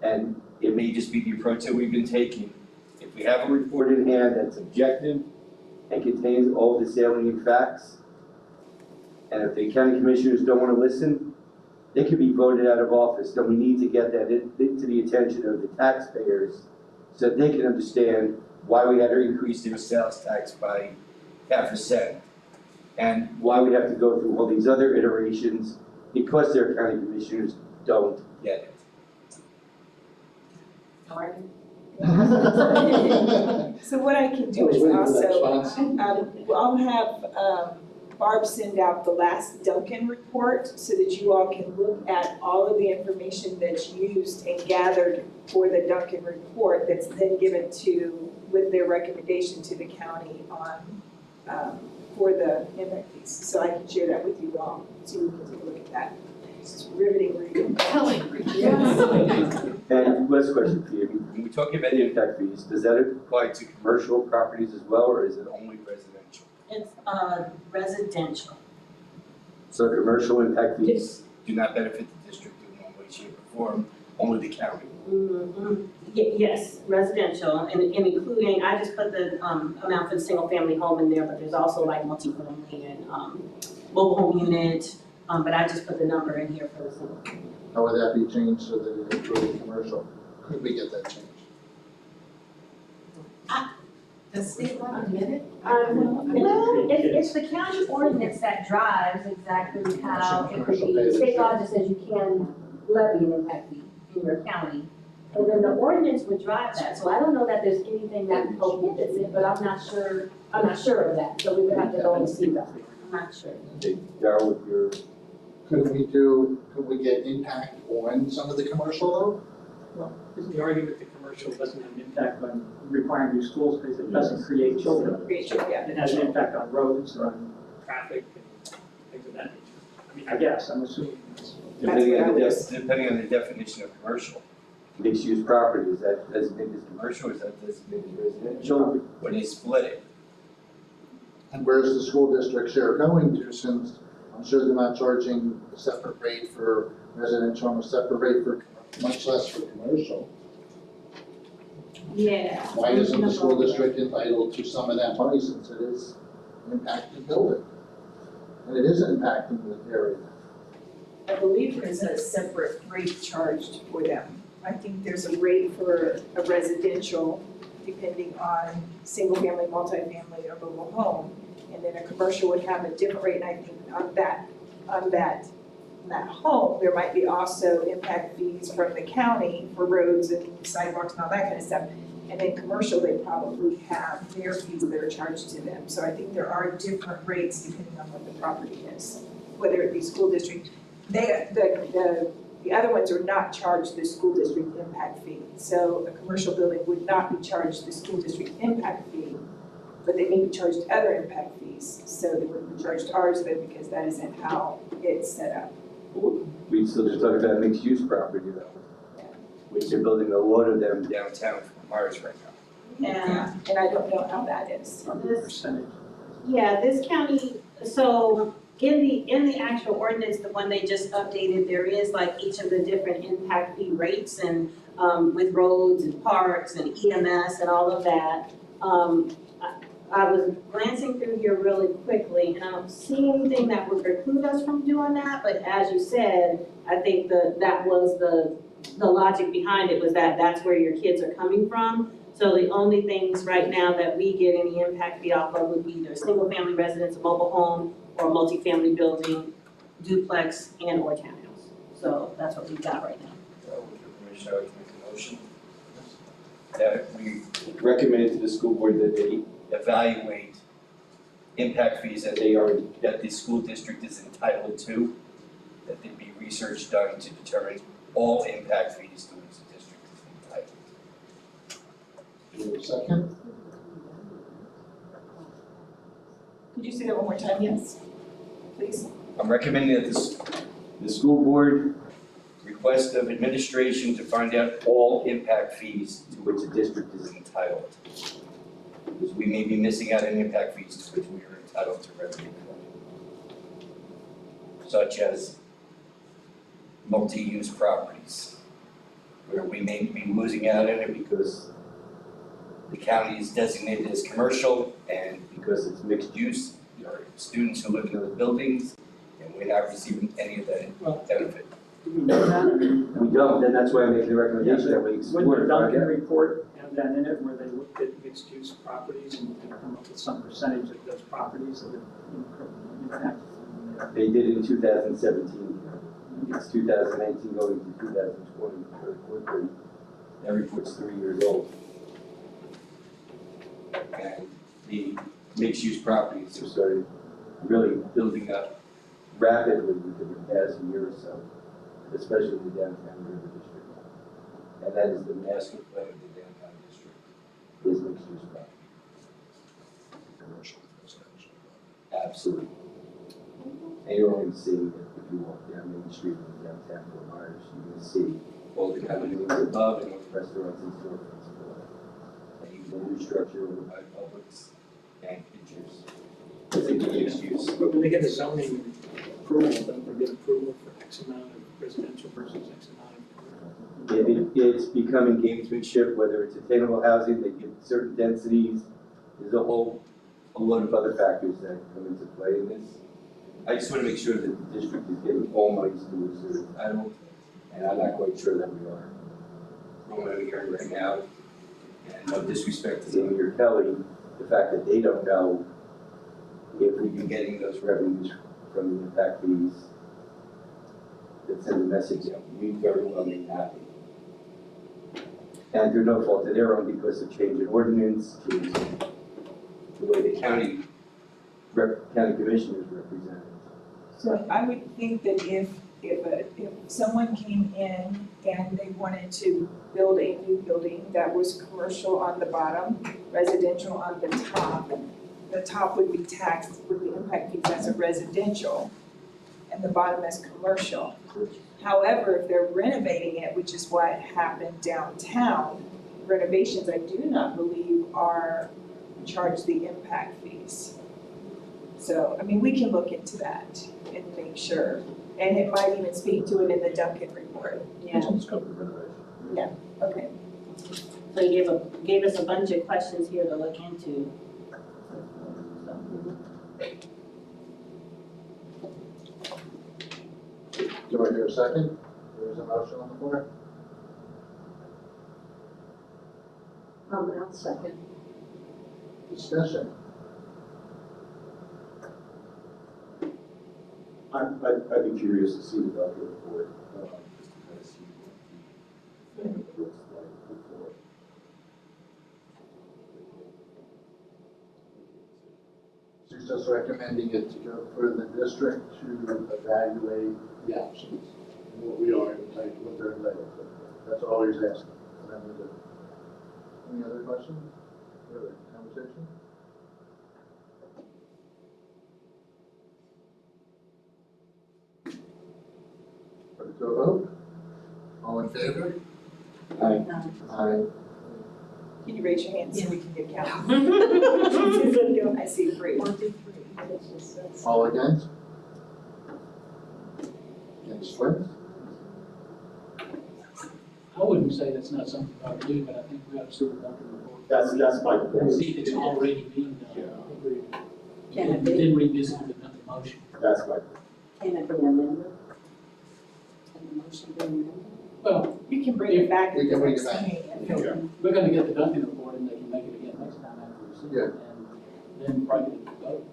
And it may just be the approach that we've been taking. If we have a report in hand that's objective and contains all the salient facts, and if the county commissioners don't want to listen, they could be voted out of office. Then we need to get that into the attention of the taxpayers so that they can understand why we had to increase their sales tax by 0.5%. And why we have to go through all these other iterations because their county commissioners don't get it. So what I can do is also, I'll have Barb send out the last Duncan report so that you all can look at all of the information that's used and gathered for the Duncan report that's then given to, with their recommendation to the county on, for the impact fees. So I can share that with you all, so you can take a look at that. It's riveting reading. Compelling. And last question for you, when we talk about impact fees, does that apply to commercial properties as well, or is it only residential? It's residential. So commercial impact fees do not benefit the district in one way, shape, or form, only the county. Yes, residential, and including, I just put the amount for the single family home in there, but there's also like multi-family and mobile home unit, But I just put the number in here for the single family. How would that be changed so that it included commercial? Could we get that changed? Does state law admit it? Well, it's the county ordinance that drives exactly how it could be. State law just says you can levy an impact fee in your county. And then the ordinance would drive that, so I don't know that there's anything that prohibits it, but I'm not sure of that, so we would have to go and see that. I'm not sure. Darrell, with your, Could we get impact on some of the commercial Well, isn't the argument that commercial doesn't have an impact on requiring new schools because it doesn't create children? Yeah. It has an impact on roads, on traffic, and things of that nature. I mean, I guess, I'm assuming that's. depending on That's the depending on the definition of commercial, mixed-use property, is that designated as commercial, or is that designated as residential? When they split it, and where's the school district share going to, since I'm sure they're not charging a separate rate for residential and a separate rate for, much less for commercial? Yeah. Why isn't the school district entitled to some of that money since it is impacting building? And it is impacting the area. I believe there's a separate rate charged for them. I think there's a rate for a residential, depending on single-family, multifamily, or mobile home. And then a commercial would have a different rate, and I think on that home, there might be also impact fees from the county for roads and sidewalks and all that kind of stuff. And then commercial, they probably have their fees that are charged to them. So I think there are different rates depending on what the property is, whether it be school district. The other ones are not charged the school district impact fee. So a commercial building would not be charged the school district impact fee, but they may be charged other impact fees. So they wouldn't be charged ours, but because that isn't how it's set up. we still just talking about mixed-use property though. Which they're building a lot of them downtown from ours right now. Yeah. And I don't know how that is. Percentage. Yeah, this county, so in the actual ordinance, the one they just updated, there is like each of the different impact fee rates and with roads and parks and EMS and all of that. I was glancing through here really quickly and I don't see anything that would preclude us from doing that, but as you said, I think that was the logic behind it was that that's where your kids are coming from. So the only things right now that we get any impact fee off of would be either single family residence, a mobile home, or a multifamily building, duplex, and or townhouse. So that's what we've got right now. So with your permission, I would make a motion that we recommend to the school board that they evaluate impact fees that the school district is entitled to, that there be research done to determine all impact fees to which the district is entitled. Do we have a second? Could you say that one more time? Yes, please. I'm recommending that the school board request of administration to find out all impact fees to which the district is entitled. Because we may be missing out on impact fees to which we are entitled to revenue. Such as multi-use properties, where we may be losing out on it because the county is designated as commercial and because it's mixed use, there are students who live in those buildings and we're not receiving any of that benefit. Do we know that? I mean, We don't, then that's why I'm making the recommendation that we explore wouldn't it. the Duncan report have that in it where they looked at mixed use properties and come up with some percentage of those properties that would impact? They did it in 2017. It's 2019 going to 2020 very quickly. That report's 3 years old. And the mixed-use properties have started really building up rapidly within the past year or so, especially the downtown river district. And that is the master plan of the downtown district, is mixed-use property. Commercial, residential. Absolutely. And you're already seeing it if you walk down Main Street in downtown Fort Myers, you can see all the condominiums above and all the restaurants and storefronts below. And even the new structure over by Publix and Pictures. It's a mixed use. But when they get a zoning approval, don't they get approval for X amount of residential versus X amount of? It's becoming gamesmanship, whether it's attainable housing, they get certain densities. There's a whole lot of other factors that come into play in this. I just wanna make sure that the district is getting all monies to its due. I don't, and I'm not quite sure that we are. From what I'm hearing right now, and no disrespect to Amy or Kelly, the fact that they don't know if we've been getting those revenues from the impact fees, that send a message that we very well may not be. And through no fault of their own because of change in ordinance, change in the way the county commissioners represented. So I would think that if someone came in and they wanted to build a new building that was commercial on the bottom, residential on the top would be taxed with the impact fees as a residential, and the bottom as commercial. However, if they're renovating it, which is what happened downtown, renovations I do not believe are charged the impact fees. So, I mean, we can look into that and make sure, and it might even speak to it in the Duncan report. Yeah, Okay. so you gave us a bunch of questions here to look into. Do I hear a second? There's a motion on the floor. I'll second. Discussion. I'd be curious to see the Duncan report, just to kind of see what the looks like before. She's just recommending it to go for the district to evaluate the options. And what we are entitled, what they're entitled to. That's all he's asking for them to do. Any other questions? Any other conversation? Put it to a vote. All in favor? Aye. Aye. Can you raise your hand so we can get count? I see three. 1, 2, 3. All against? Against twins? I wouldn't say that's not something I would do, but I think we ought to see the Duncan report. That's my point. See if it's already being done. Yeah. I think Can it we be, didn't revisit it with another motion. That's my, can it be amended? Can the motion be amended? Well, You can bring it back We at the can bring it next back. meeting. yeah. we're gonna get the Duncan report and they can make it again next time after we see it. Yeah. And then probably vote.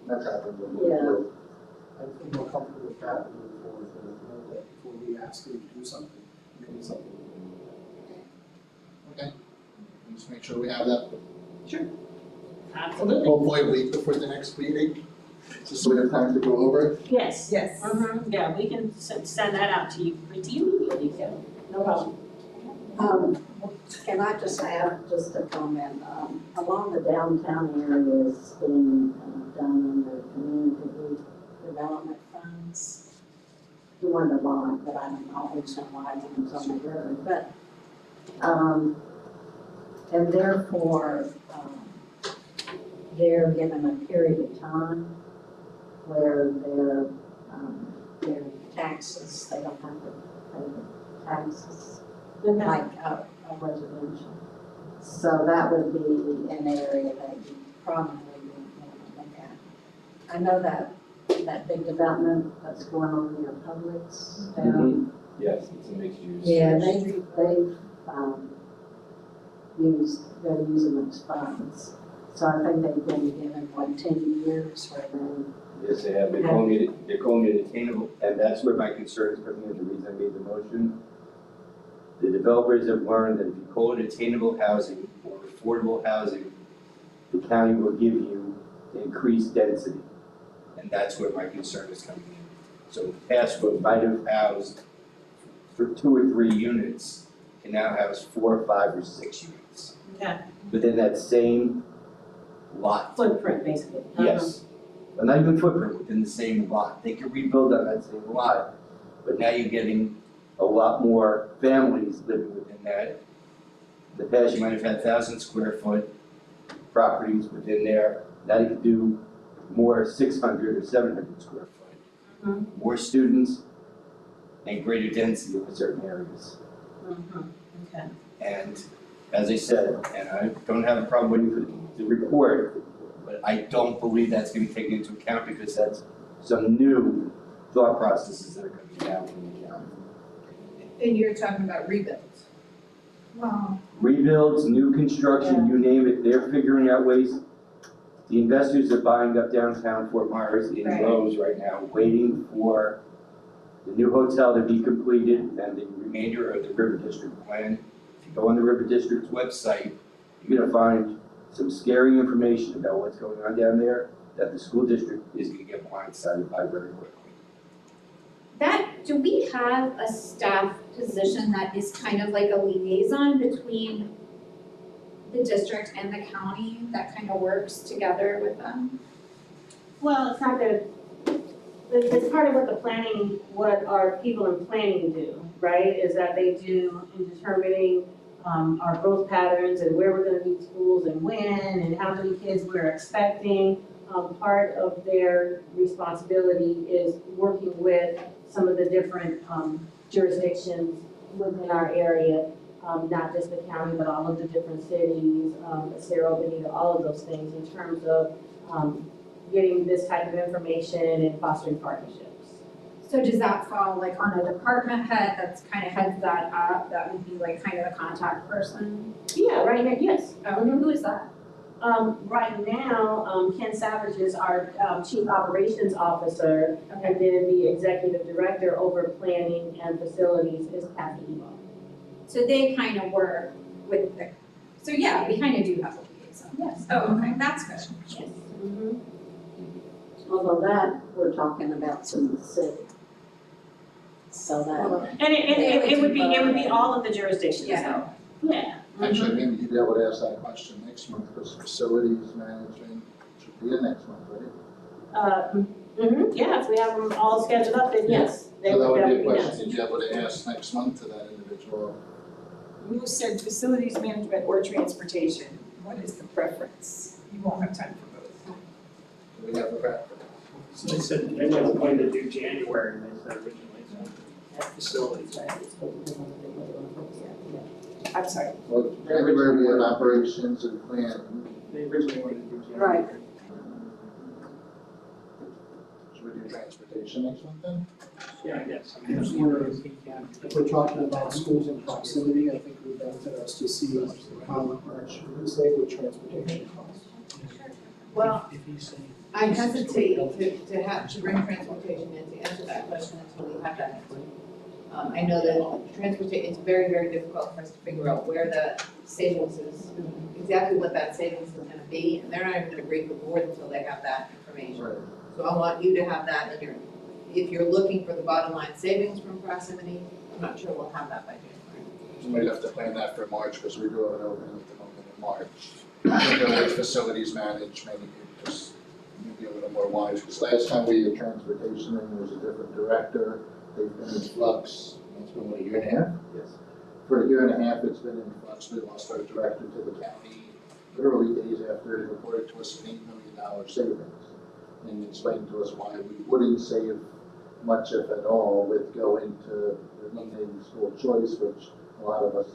That's happened. Yeah. I feel more comfortable with that moving forward, but if you know that before we ask you to do something, maybe something. Okay. Let's make sure we have that. Absolutely. Hopefully a week before the next meeting, just so we have time to go over it. Yes. Yes. Yeah, we can send that out to you pretty immediately, so no problem. Can I just add just a comment? Along the downtown areas being done under community development funds. You wonder why, but I don't always know why it's on the road, but, and therefore, they're given a period of time where their taxes, they don't have to pay the taxes like a residential. So that would be an area that you probably would look at. I know that big development that's going on near Publix down. Yes, it's a mixed use. Yeah, they're using those funds. So I think they've been given, 10 years where they. Yes, they have, they're calling it attainable, and that's where my concern is coming in, the reason I made the motion. The developers have learned that if you call it attainable housing or affordable housing, the county will give you increased density. And that's where my concern is coming in. So past what might have housed for 2 or 3 units can now house 4 or 5 or 6 units. Okay. Within that same lot. Footprint, basically. Yes. But not even footprint, within the same lot. They can rebuild on that same lot, but now you're getting a lot more families living within that. In the past, you might have had 1,000 square foot properties within there. Now you can do more 600 or 700 square foot. More students and greater density in certain areas. Okay. And as I said, and I don't have a problem waiting for the report, but I don't believe that's gonna be taken into account because that's some new thought processes that are gonna be happening in the county. And you're talking about rebuilds. Wow. Rebuilds, new construction, you name it, they're figuring out ways. The investors are buying up downtown Fort Myers in Right. rows right now, waiting for the new hotel to be completed and the remainder of the River District plan. If you go on the River District's website, you're gonna find some scary information about what's going on down there that the school district is gonna get blindsided by very quickly. Do we have a staff position that is kind of like a liaison between the district and the county that kind of works together with them? Well, it's not that, it's part of what the planning, what our people in planning do, right? Is that they do in determining our growth patterns and where we're gonna need schools and when and how many kids we're expecting. Part of their responsibility is working with some of the different jurisdictions within our area, not just the county, but all of the different cities, Sarah, Benita, all of those things in terms of getting this type of information and fostering partnerships. So does that fall like on a department head that's kind of heads that up, that would be like kind of the contact person? Yeah, right now, yes. Who is that? Right now, Ken Savage is our Chief Operations Officer, and then the Executive Director over Planning and Facilities is Kathy Emo. So they kind of work with the, so yeah, we kind of do have a liaison. Yes. Oh, okay, that's good. Yes. Although that, we're talking about some of the city. So that, And it would be all of the jurisdictions, Yeah. though. Yeah. Actually, maybe you'd be able to ask that question next month, because facilities management should be in next month, right? Yeah, if we have them all scheduled up, then yes, they So that would would be a definitely question done. you'd be able to ask next month to that individual. You said facilities management or transportation, what is the preference? You won't have time for both. Do we have a preference? So they said, they were going to do January, and they said originally, so facilities. I'm sorry. Well, January we have operations and planning. They originally wanted to do January. Right. Should we do transportation next month then? Yeah, I guess. I was wondering if we're talking about schools in proximity, I think it would benefit us to see how much we save with transportation costs. Well, If he's saying. I hesitate to bring transportation in to answer that question until we have that. I know that transportation, it's very, very difficult for us to figure out where the savings is, exactly what that savings is gonna be, and they're not even gonna brief the board until they have that information. Right. So I want you to have that in your, if you're looking for the bottom line savings from proximity, I'm not sure we'll have that by January. We might have to plan that for March, because we do have an opening at the moment in March. I think with facilities management, it just, you'd be a little more wise, because last time we had transportation and there was a different director, they've been in flux, it's been, what, a year and a half? Yes. For a year and a half, it's been in flux, we lost our director to the county, literally days after it reported to us an $8 million savings. And explained to us why we wouldn't save much, if at all, with going to eliminating school choice, which a lot of us,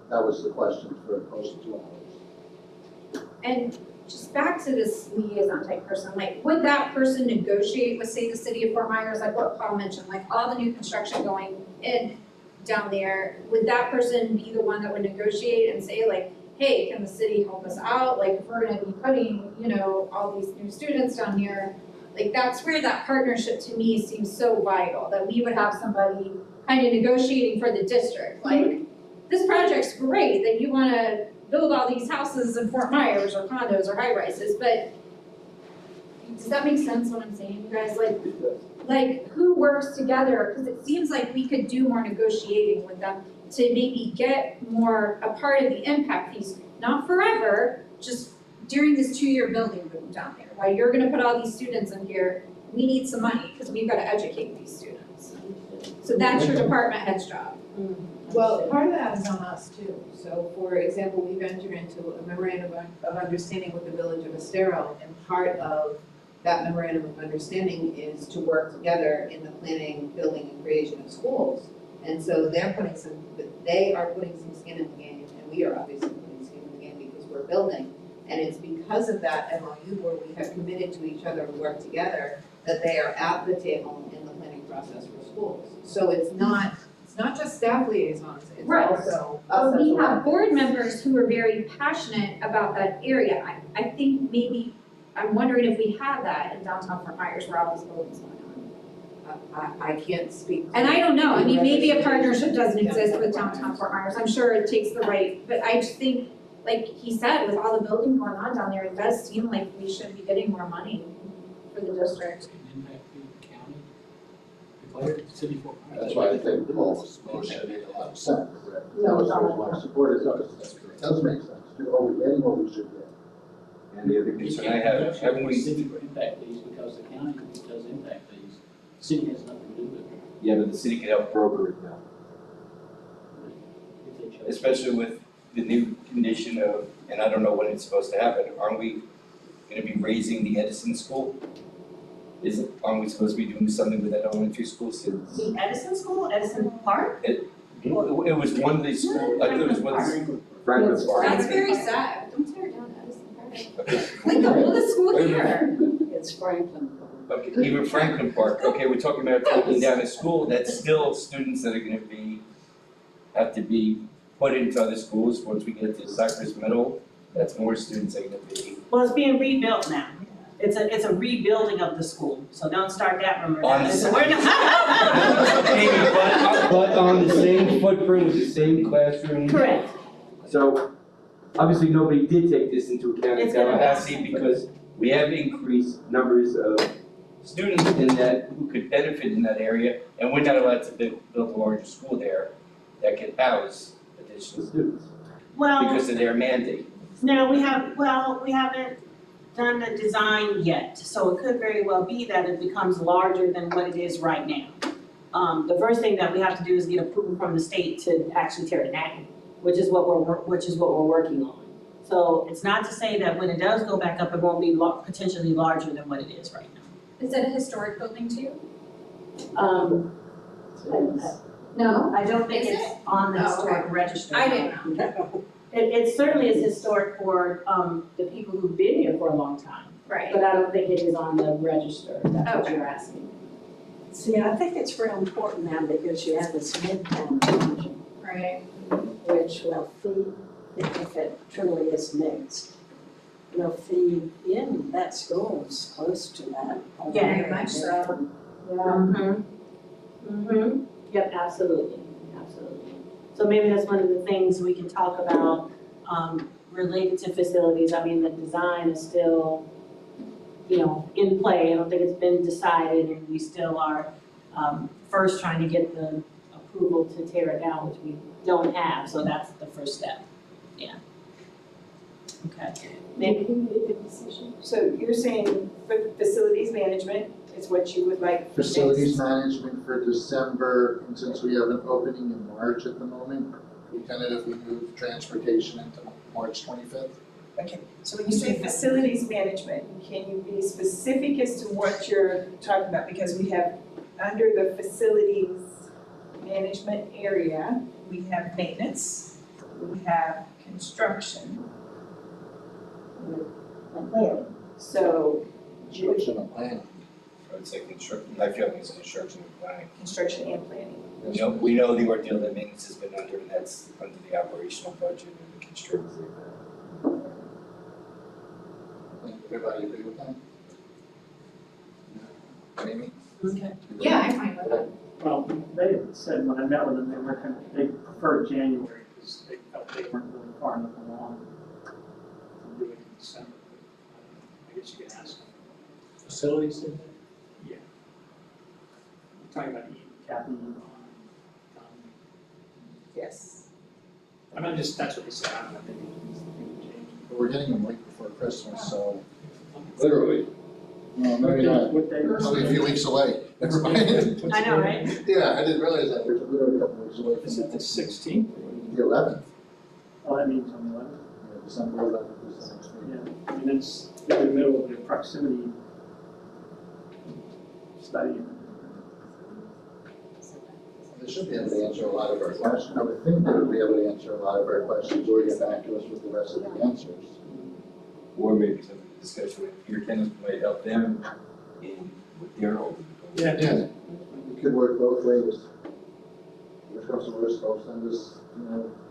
that was the question for close to 2 hours. And just back to this liaison type person, like, would that person negotiate with, say, the city of Fort Myers, like what Paul mentioned, like all the new construction going in down there? Would that person be the one that would negotiate and say like, hey, can the city help us out? Like, if we're gonna be putting, you know, all these new students down here, like, that's where that partnership to me seems so vital, that we would have somebody kind of negotiating for the district, like, this project's great, that you wanna build all these houses in Fort Myers or condos or high rises, but does that make sense what I'm saying, you guys? Like who works together? Because it seems like we could do more negotiating with them to maybe get more a part of the impact piece, not forever, just during this 2-year building boom down there. While you're gonna put all these students in here, we need some money, because we've gotta educate these students. So that's your department head's job. Well, part of that is on us too. So for example, we've entered into a memorandum of understanding with the Village of Estero, and part of that memorandum of understanding is to work together in the planning, building, and creation of schools. And so they are putting some skin in the game, and we are obviously putting skin in the game because we're building. And it's because of that MOU where we have committed to each other to work together that they are at the table in the planning process for schools. So it's not just staff liaisons, it's Right. also us But as we a have board members who are very passionate about that area. I think maybe, I'm wondering if we have that in downtown Fort Myers where all these buildings going on. I can't speak. And I don't know, I mean, maybe a partnership doesn't exist with downtown Fort Myers, I'm sure it takes the right, but I just think, like he said, with all the building going on down there, it does seem like we should be getting more money for the district. Can impact the county, declared city for. That's why I think Paul's motion made a lot of sense. No, That it's not. was my support, it does make sense. Are we getting what we should get? And the other concern I have, haven't we, City for impact fees because the county does impact fees. The city has nothing to do with it. yeah, but the city could help broker it now, If they chose. especially with the new condition of, and I don't know when it's supposed to happen, aren't we gonna be raising the Edison school? Aren't we supposed to be doing something with that elementary school since? The Edison School, Edison Park? It was one of these schools, I thought it was one of the. Franklin Park. That's very sad, don't tear down Edison Park. Okay. Like the oldest school here. It's Franklin. Okay, even Franklin Park, okay, we're talking about taking down a school, that's still students that are gonna have to be put into other schools. Once we get to Cypress Middle, that's more students that are gonna be Well, it's being rebuilt now. It's a rebuilding of the school, so don't start that rumor. On the We're not- Maybe, but on the same footprint with the same classroom. Correct. So, obviously, nobody did take this into account in It's gonna Tallahassee because we have increased numbers of students in that who could benefit in that area, and we're not allowed to build a larger school there that could house additional students Well, because of their mandate. now we haven't done the design yet, so it could very well be that it becomes larger than what it is right now. The first thing that we have to do is get approval from the state to actually tear it down, which is what we're working on. So it's not to say that when it does go back up, it won't be potentially larger than what it is right now. Is it a historic building too? No, I don't think Is it's on the Oh, historic okay. register. I didn't know. It certainly is historic for, the people who've been here for a long time, Right. but I don't think it is on the register, if that's what Okay. you're asking. See, I think it's real important now because you have this midtown function, Right. which will feed, if it truly is mixed, will feed in that school is close to that. Yeah, very much so. Yep, absolutely, absolutely. So maybe that's one of the things we can talk about, related to facilities. I mean, the design is still, in play. I don't think it's been decided, and we still are, first trying to get the approval to tear it down, which we don't have, so that's the first step. Yeah. Okay. Maybe we make a decision. So you're saying facilities management is what you would like for next? Facilities management for December, and since we have an opening in March at the moment, we tentatively move transportation into March 25th. Okay, so when you say facilities management, can you be specific as to what you're talking about? Because we have, under the facilities management area, we have maintenance, we have construction. So, Construction and planning. I would say construction, I feel like it's construction and planning. construction and planning. We know the ordeal that maintenance has been under, and that's under the operational budget and the construction. Everybody agree with that? Amy? Okay. Yeah, I'm fine with that. Well, they said when I met with them, they preferred January because they felt they weren't really far enough along to do it in December. I guess you could ask them. Facilities in there? Yeah. I'm talking about Kathy, Yes. I mean, that's what they said, I don't know if they changed. But we're getting them right before Christmas, so. Literally. No, maybe not. What day? It's only a few weeks away. Never mind. I know, right? Yeah, I didn't realize that. We're literally a couple weeks away from Is it the 16th? the 11th. Oh, that means on the 11th. Yeah, December 11th is the next meeting. Yeah, I mean, it's in the middle of the proximity study. They should be able to answer a lot of our questions. I would think they would be able to answer a lot of our questions or get back to us with the rest of the answers. Or maybe some of the discussion with your tenants might help them in with Daryl. Yeah. It could work both ways. If comes to worst, they'll send us,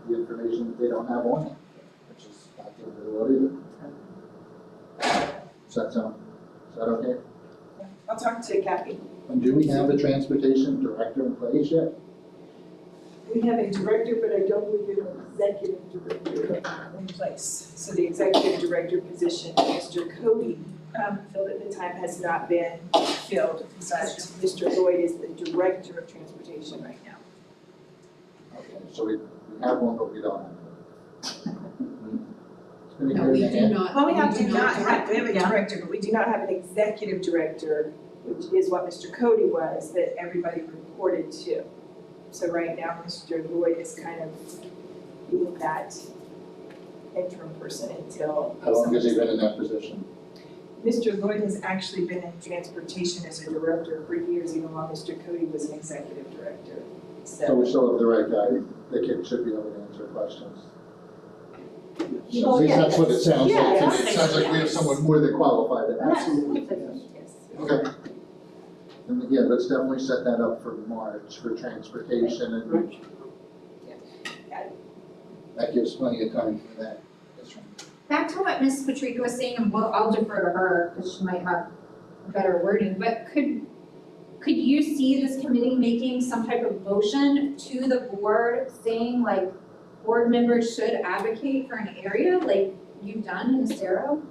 the information that they don't have on it, which is not the end of the world either. Does that is that okay? I'll talk to Kathy. And do we have a transportation director in place yet? We have a director, but I don't believe we have an executive director in place. So the executive director position, Mr. Cody filled at the time, has not been filled. But Mr. Lloyd is the director of transportation right now. Okay, so we have one, but we don't have one. It's been a No, year we and a do half. not, Well, we we have do not direct. we have a director, but we do not have an executive director, which is what Mr. Cody was, that everybody reported to. So right now, Mr. Lloyd is kind of being that interim person until. How long has he been in that position? Mr. Lloyd has actually been in transportation as a director for years, even while Mr. Cody was an executive director. So we still have the right guy, the kid should be able to answer questions. So Well, at least yeah, that's what it sounds like to me, yeah, it sounds like we have someone more than qualified to answer. Yes. Okay. And again, let's definitely set that up for March for transportation and that gives plenty of time for that. That's right. Back to what Ms. Patrica was saying, and I'll defer to her, because she might have better wording, but could you see this committee making some type of motion to the board saying like, board members should advocate for an area like you've done in Estero?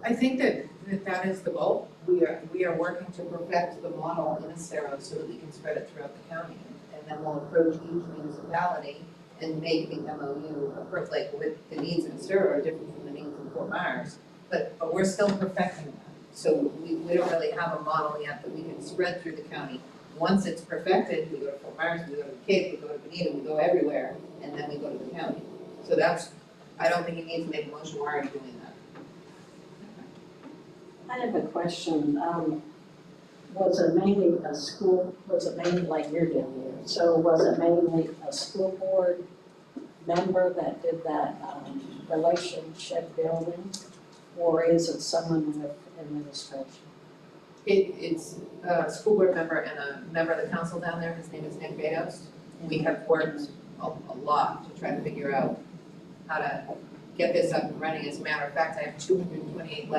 I think that is the goal. We are working to perfect the model in Estero so that we can spread it throughout the county. And then we'll approach each municipality and make the MOU, like with the needs in Estero are different from the needs in Fort Myers. But we're still perfecting that. So we don't really have a model yet that we can spread through the county. Once it's perfected, we go to Fort Myers, we go to Cape, we go to Benita, we go everywhere, and then we go to the county. So I don't think you need to make a motion, we're already doing that. I have a question. Was it mainly like you're doing here? So was it mainly a school board member that did that relationship building? Or is it someone with administration? It's a school board member and a member of the council down there, his name is Nick Bedos. We have worked a lot to try to figure out how to get this up and running. As a matter of fact, I have 228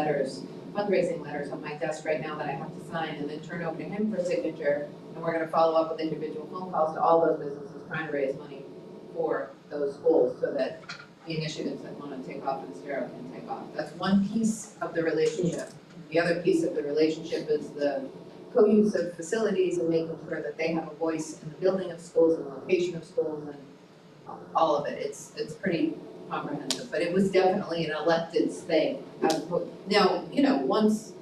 fundraising letters on my desk right now that I have to sign and then turn over to him for signature. And we're gonna follow up with individual phone calls to all those businesses trying to raise money for those schools so that the initiatives that wanna take off in Estero can take off. That's one piece of the relationship. The other piece of the relationship is the co-use of facilities and making sure that they have a voice in the building of schools and the location of schools and all of it. It's pretty comprehensive, but it was definitely an elected thing. Now, once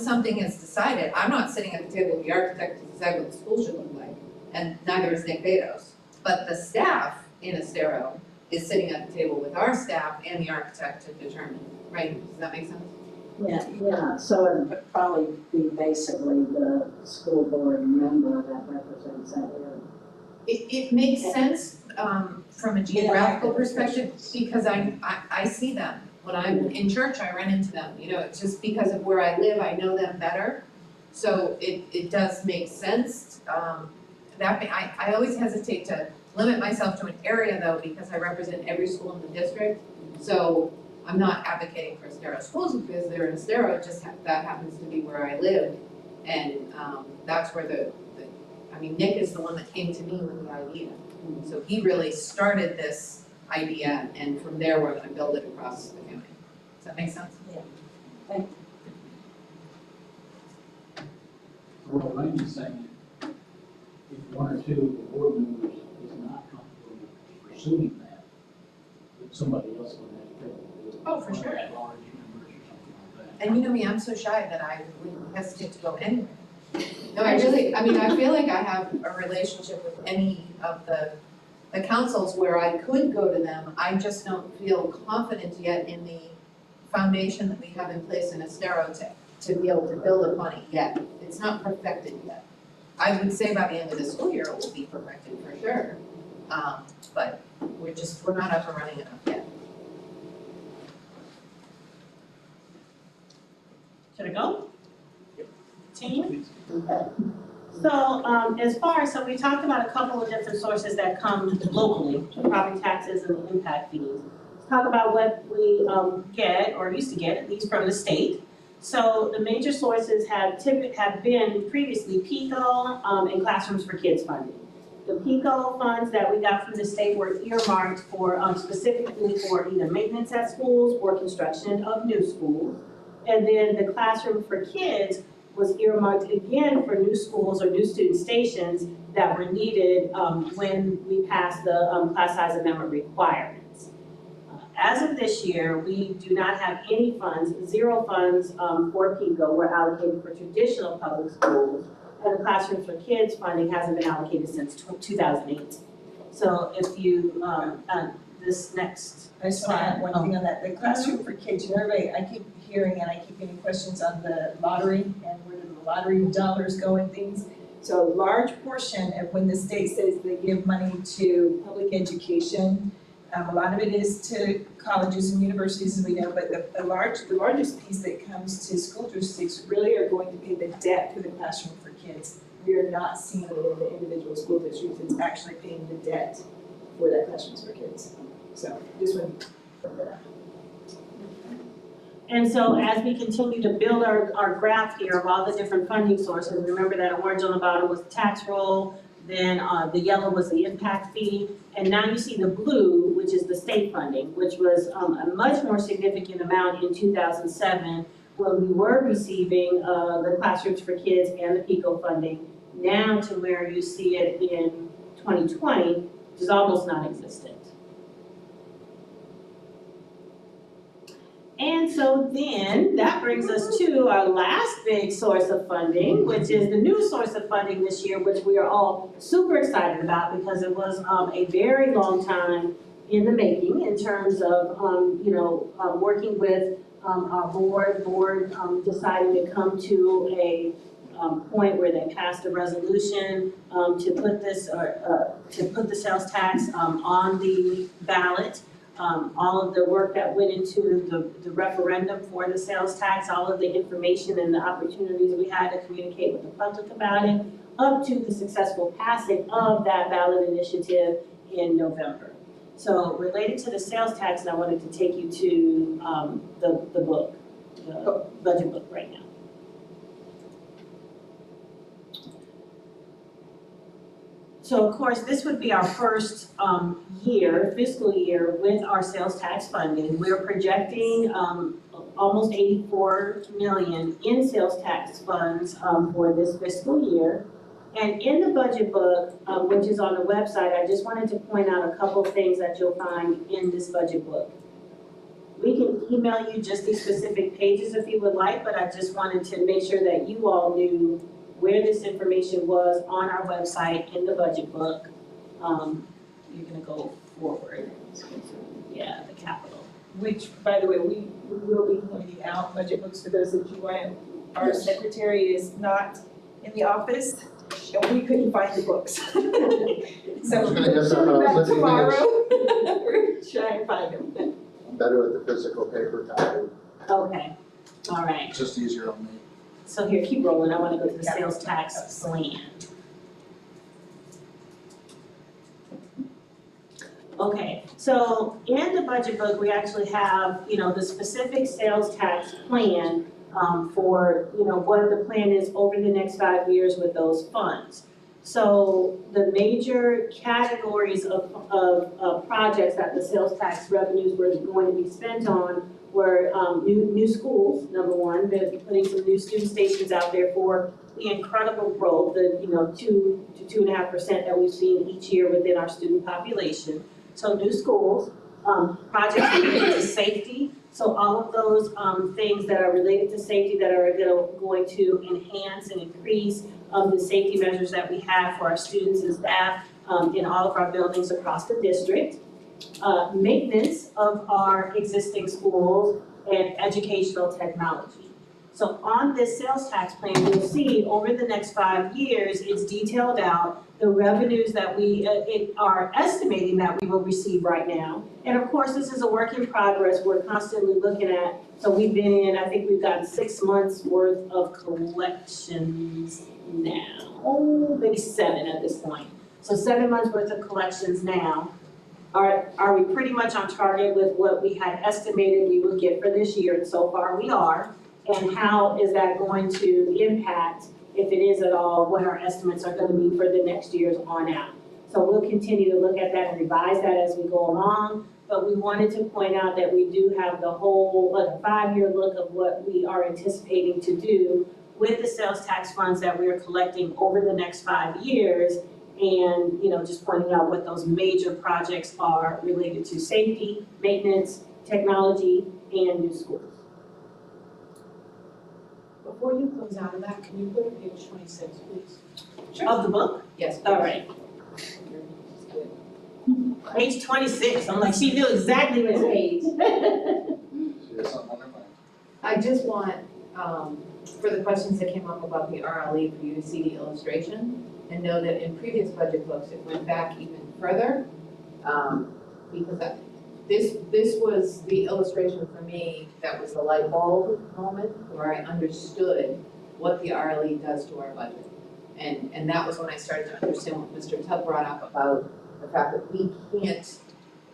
something is decided, I'm not sitting at the table with the architect to decide what the school should look like, and neither is Nick Bedos. But the staff in Estero is sitting at the table with our staff and the architect to determine, right? Does that make sense? Yeah, so it would probably be basically the school board member that represents that area. It makes sense from a geographical perspective because I see them. When I'm in church, I run into them, it's just because of where I live, I know them better. So it does make sense. I always hesitate to limit myself to an area though, because I represent every school in the district. So I'm not advocating for Estero schools because they're in Estero, that happens to be where I live. And that's where Nick is the one that came to me with the idea. So he really started this idea, and from there, we're gonna build it across the county. Does that make sense? What Randy's saying, if one or two of the board members is not comfortable pursuing that, then somebody else would have to do it. Oh, for sure. At large members or something like that. And you know me, I'm so shy that I wouldn't hesitate to go anywhere. No, I feel like I have a relationship with any of the councils where I could go to them. I just don't feel confident yet in the foundation that we have in place in Estero to be able to build upon it yet. It's not perfected yet. I would say by the end of the school year, it will be perfected for sure. But we're not up and running enough yet. Should I go? 16? Okay. So, as far as, so we talked about a couple of different sources that come locally, the property taxes and the impact fees. Let's talk about what we, get, or used to get, at least from the state. So the major sources have been previously PICO, and Classrooms for Kids funding. The PICO funds that we got from the state were earmarked for, specifically for either maintenance at schools or construction of new schools. And then the Classroom for Kids was earmarked again for new schools or new student stations that were needed, when we passed the, class size amendment requirements. As of this year, we do not have any funds, 0 funds, for PICO were allocated for traditional public schools. And the Classroom for Kids funding hasn't been allocated since 2008. So if you, this next. I just want to add one thing on that, the Classroom for Kids, you know, everybody, I keep hearing and I keep getting questions on the lottery and where do the lottery dollars go and things. So a large portion of when the state says they give money to public education, a lot of it is to colleges and universities, as we know, but the largest piece that comes to school districts really are going to pay the debt for the Classroom for Kids. We are not seeing it in the individual school districts, it's actually paying the debt for that Classrooms for Kids. So just want to put that out. And so as we continue to build our graph here of all the different funding sources, remember that orange on the bottom was the tax roll, then the yellow was the impact fee, and now you see the blue, which is the state funding, which was a much more significant amount in 2007 when we were receiving the Classrooms for Kids and the PICO funding, now to where you see it in 2020, which is almost non-existent. And so then that brings us to our last big source of funding, which is the new source of funding this year, which we are all super excited about because it was a very long time in the making in terms of, working with our board deciding to come to a point where they passed a resolution to put the sales tax on the ballot. All of the work that went into the referendum for the sales tax, all of the information and the opportunities we had to communicate with the public about it, up to the successful passing of that ballot initiative in November. So related to the sales tax, I wanted to take you to the book, the budget book right now. So of course, this would be our first fiscal year with our sales tax funding. We're projecting almost 84 million in sales tax funds for this fiscal year. And in the budget book, which is on the website, I just wanted to point out a couple things that you'll find in this budget book. We can email you just these specific pages if you would like, but I just wanted to make sure that you all knew where this information was on our website in the budget book. You're gonna go forward. Yeah, the capital. Which, by the way, we will be handing out budget books for those that you want. Our secretary is not in the office, and we couldn't find the books. So was gonna we'll guess send them that, back looking at tomorrow. We're trying to find them. I'm better with the physical paper copy, Okay, all right. it's just easier on me. So here, keep rolling. I wanna go to the sales tax plan. Okay, so in the budget book, we actually have, the specific sales tax plan for, what the plan is over the next 5 years with those funds. So the major categories of projects that the sales tax revenues were going to be spent on were new schools, number one. They're putting some new student stations out there for the incredible growth, the 2 to 2.5% that we've seen each year within our student population. So new schools, projects related to safety. So all of those things that are related to safety that are going to enhance and increase the safety measures that we have for our students and staff in all of our buildings across the district. Maintenance of our existing schools and educational technology. So on this sales tax plan, you'll see over the next 5 years, it's detailed out the revenues that we are estimating that we will receive right now. And of course, this is a work in progress, we're constantly looking at, so we've been in, I think we've gotten 6 months worth of collections now, maybe 7 at this point. So 7 months worth of collections now. Are we pretty much on target with what we had estimated we would get for this year? And so far we are. And how is that going to impact, if it is at all, what our estimates are gonna be for the next years on out? So we'll continue to look at that and revise that as we go along. But we wanted to point out that we do have the whole, like a 5-year look of what we are anticipating to do with the sales tax funds that we are collecting over the next 5 years. And, just pointing out what those major projects are related to safety, maintenance, technology, and new schools. Before you close out of that, can you go to page 26, please? Of the book? Yes. All right. Page 26, I'm like, she knew exactly which page. She has something on her mind. I just want, for the questions that came up about the RLE, for you to see the illustration and know that in previous budget books, it went back even further. Because this was the illustration for me, that was the light bulb moment where I understood what the RLE does to our budget. And that was when I started to understand what Mr. Tubb brought up about the fact that we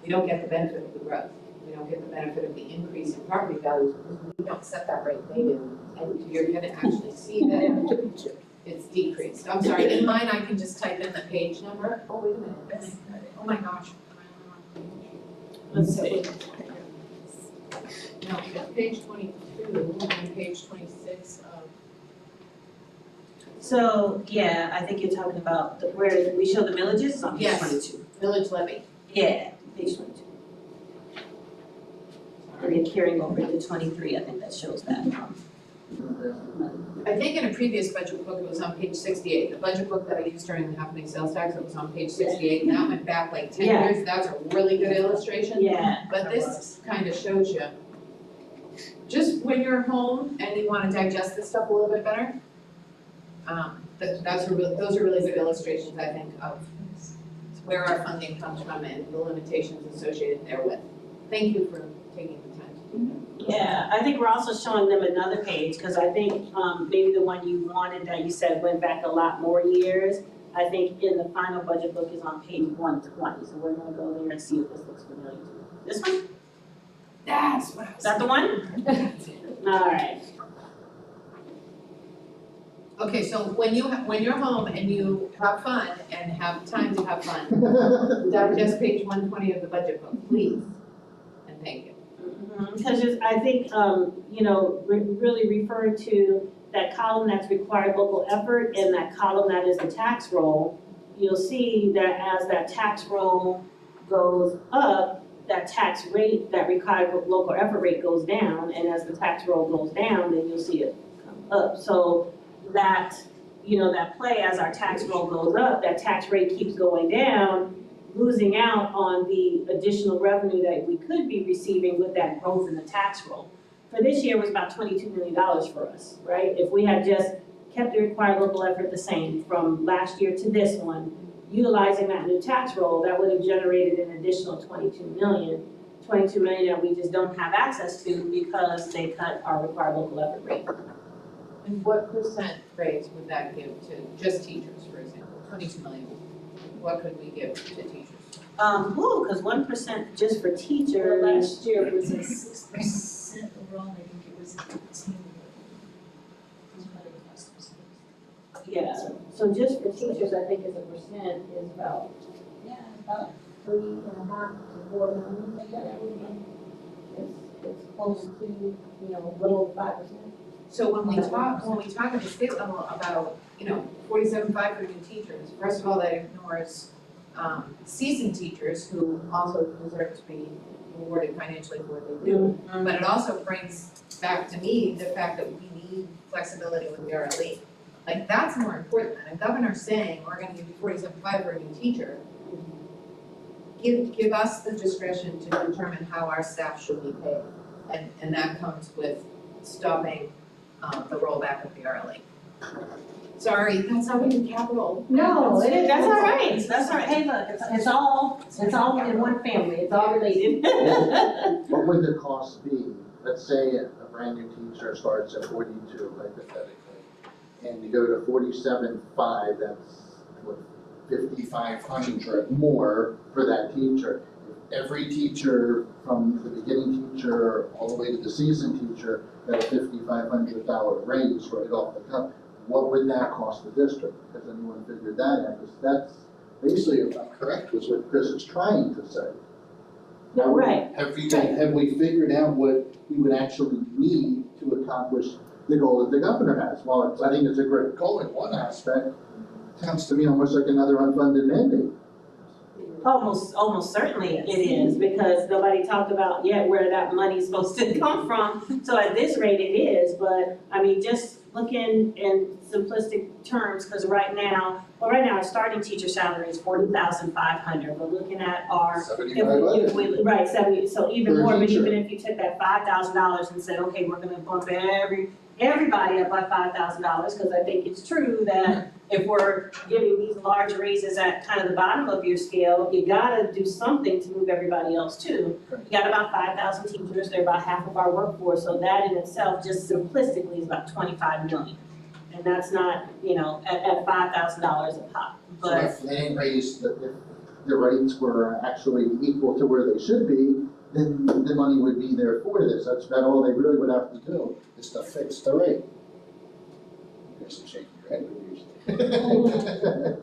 don't get the benefit of the growth. We don't get the benefit of the increase in property values because we don't set that rate, they do. And you're gonna actually see that it's decreased. I'm sorry, in mine, I can just type in the page number. Oh, wait a minute, oh my gosh. Let's see. No, it's page 22 and page 26 of. So, yeah, I think you're talking about where we show the villages on page Yes. 22. Village levy. Yeah, page 22. And then carrying over to 23, I think that shows that. I think in a previous budget book, it was on page 68. The budget book that I used during the half-day sales tax, it was on page 68, and that went back like 10 Yeah. years. That's a really good illustration. Yeah. But this kind of shows you, just when you're home and you want to digest this stuff a little bit better, those are really good illustrations, I think, of where our funding comes from and the limitations associated therewith. Thank you for taking the time to do that. Yeah, I think we're also showing them another page, because I think maybe the one you wanted that you said went back a lot more years. I think in the final budget book is on page 120, so we're gonna go there and see if this looks familiar to you. This one? That's what I was. Is that the one? All right. Okay, so when you're home and you have fun and have time to have fun, digest page 120 of the budget book, please, and thank you. Because I think, really referring to that column that's required local effort and that column that is the tax roll, you'll see that as that tax roll goes up, that tax rate, that required local effort rate goes down, and as the tax roll goes down, then you'll see it come up. So that, that play as our tax roll goes up, that tax rate keeps going down, losing out on the additional revenue that we could be receiving with that growth in the tax roll. For this year, it was about $22 million for us, right? If we had just kept the required local effort the same from last year to this one, utilizing that new tax roll, that would have generated an additional $22 million that we just don't have access to because they cut our required local effort rate. And what percent raise would that give to just teachers, for example, 22 million? What could we give to teachers? Because 1% just for teachers. Last year it was a 6% overall, I think it was 18. Yeah, so just for teachers, I think as a percent is about, About 3.5 to 4 million, like that every month. It's close to, little 5%. So when we talk at the state level about, 47.5 for new teachers, first of all, that ignores seasoned teachers who also deserve to be rewarded financially for what they do. But it also brings back to me the fact that we need flexibility with the RLE. Like, that's more important than a governor saying, we're gonna give you 47.5 for a new teacher. Give us the discretion to determine how our staff should be paid. And that comes with stopping the rollback of the RLA. Sorry, that's not even capital. No, that's all right, that's all right, hey, look, it's all in one family, it's all related. What would the cost be? Let's say a brand new teacher starts at 42 hypothetically, and you go to 47.5, that's what, 5,500 more for that teacher. Every teacher, from the beginning teacher all the way to the seasoned teacher, got a $5,500 raise right off the cuff. What would that cost the district? Has anyone figured that out? Because that's basically, if I'm correct, was what Chris is trying to say. No, right. Have we figured out what we would actually need to accomplish the goal that the governor has? Well, I think it's a great goal in one aspect. Sounds to me almost like another unfunded mandate. Almost certainly it is, because nobody talked about yet where that money's supposed to come from. So at this rate it is, but I mean, just looking in simplistic terms, because right now our starting teacher salary is $40,500. We're looking at our, if we, right, 70, so even Per more, but teacher. even if you took that $5,000 and said, okay, we're gonna bump everybody up by $5,000, because I think it's true that if we're giving these large raises at kind of the bottom of your scale, you gotta do something to move everybody else too. You got about 5,000 teachers, they're about half of our workforce, so that in itself, just simplistically, is about 25 million. And that's not, at $5,000 a pop, So but if they ain't raised, if the rates were actually equal to where they should be, then the money would be there for this. That's about all they really would have to do, is to fix the rate. There's some shaking your head, usually.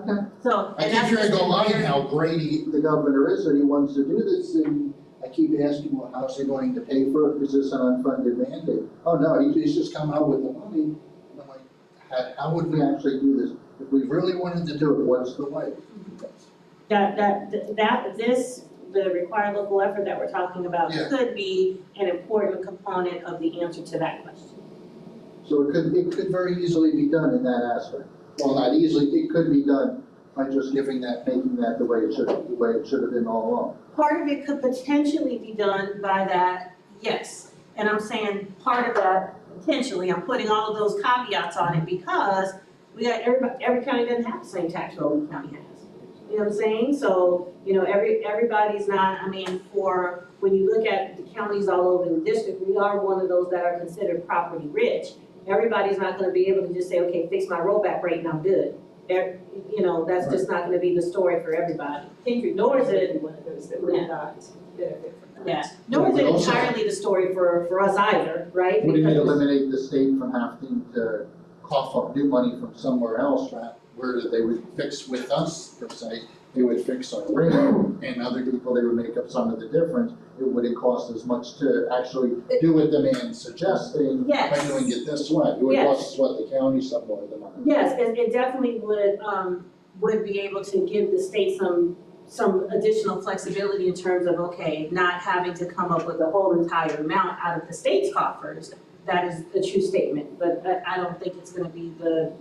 Okay. so, I and keep that's hearing just online very- how great the governor is, and he wants to do this, and I keep asking, well, how's he going to pay for it? Is this an unfunded mandate? Oh, no, he's just come out with the money. And I'm like, how would we actually do this? If we really wanted to do it, what's the way? The required local effort that we're talking about Yeah. could be an important component of the answer to that question. So it could very easily be done in that aspect. Well, not easily, it could be done by just making that the way it should have been all along. Part of it could potentially be done by that, yes. And I'm saying part of that, potentially, I'm putting all of those caveats on it because we got, every county doesn't have the same tax roll the county has. You know what I'm saying? So, everybody's not, when you look at the counties all over the district, we are one of those that are considered property rich. Everybody's not gonna be able to just say, okay, fix my rollback rate and I'm good. That's just not gonna be the story for everybody. Nor is it, One of those that would not benefit from that. yeah, nor is But it also- entirely the story for us either, right? Wouldn't it Because- eliminate the state from having to cough up new money from somewhere else, right? Where they would fix with us, per se, they would fix our rate, and other people, they would make up some of the difference. It wouldn't cost as much to actually do what the man's suggesting by Yes. doing it this way. It would Yes. cost us, what, the county some more of the money. Yes, it definitely would be able to give the state some additional flexibility in terms of, okay, not having to come up with a whole entire amount out of the state's coffers. That is a true statement, but I don't think it's gonna be the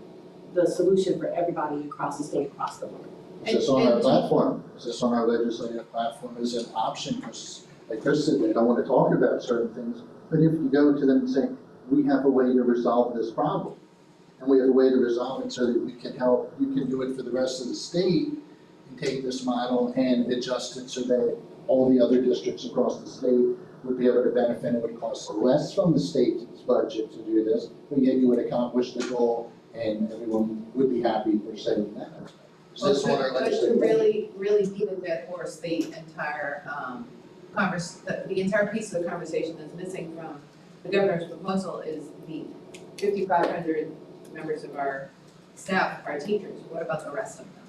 solution for everybody across the state, across the board. Is this on our platform? Is this on our legislative platform as an option? Because like Chris said, they don't want to talk about certain things. But if you go to them and say, we have a way to resolve this problem, and we have a way to resolve it so that we can help, you can do it for the rest of the state, and take this model and adjust it so that all the other districts across the state would be able to benefit. It would cost less from the state's budget to do this, but yet you would accomplish the goal and everyone would be happy for saying that. Is this on our But to legislative? really beat a dead horse, the entire the entire piece of the conversation that's missing from the governor's proposal is the 5,500 members of our staff, our teachers. What about the rest of them?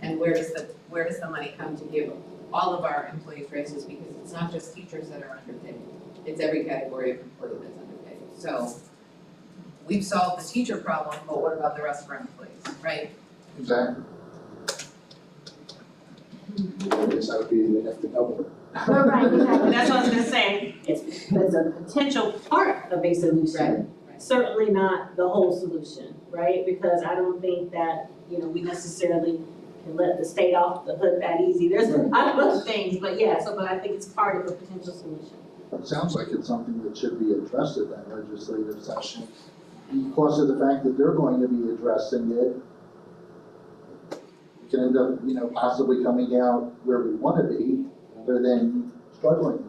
And where does the money come to give all of our employees raises? Because it's not just teachers that are underpaid, it's every category of employee that's underpaid. So we've solved the teacher problem, but what about the rest of our employees, right? Exactly. I guess I would be the have to double it. Right, exactly, that's what I was gonna say, it's a potential part of a solution. Right. Certainly not the whole solution, right? Because I don't think that, we necessarily can let the state off the hook that easy. There's a lot of other things, but I think it's part of a potential solution. It sounds like it's something that should be addressed at that legislative session. Because of the fact that they're going to be addressing it, we can end up, possibly coming out where we want to be, rather than struggling.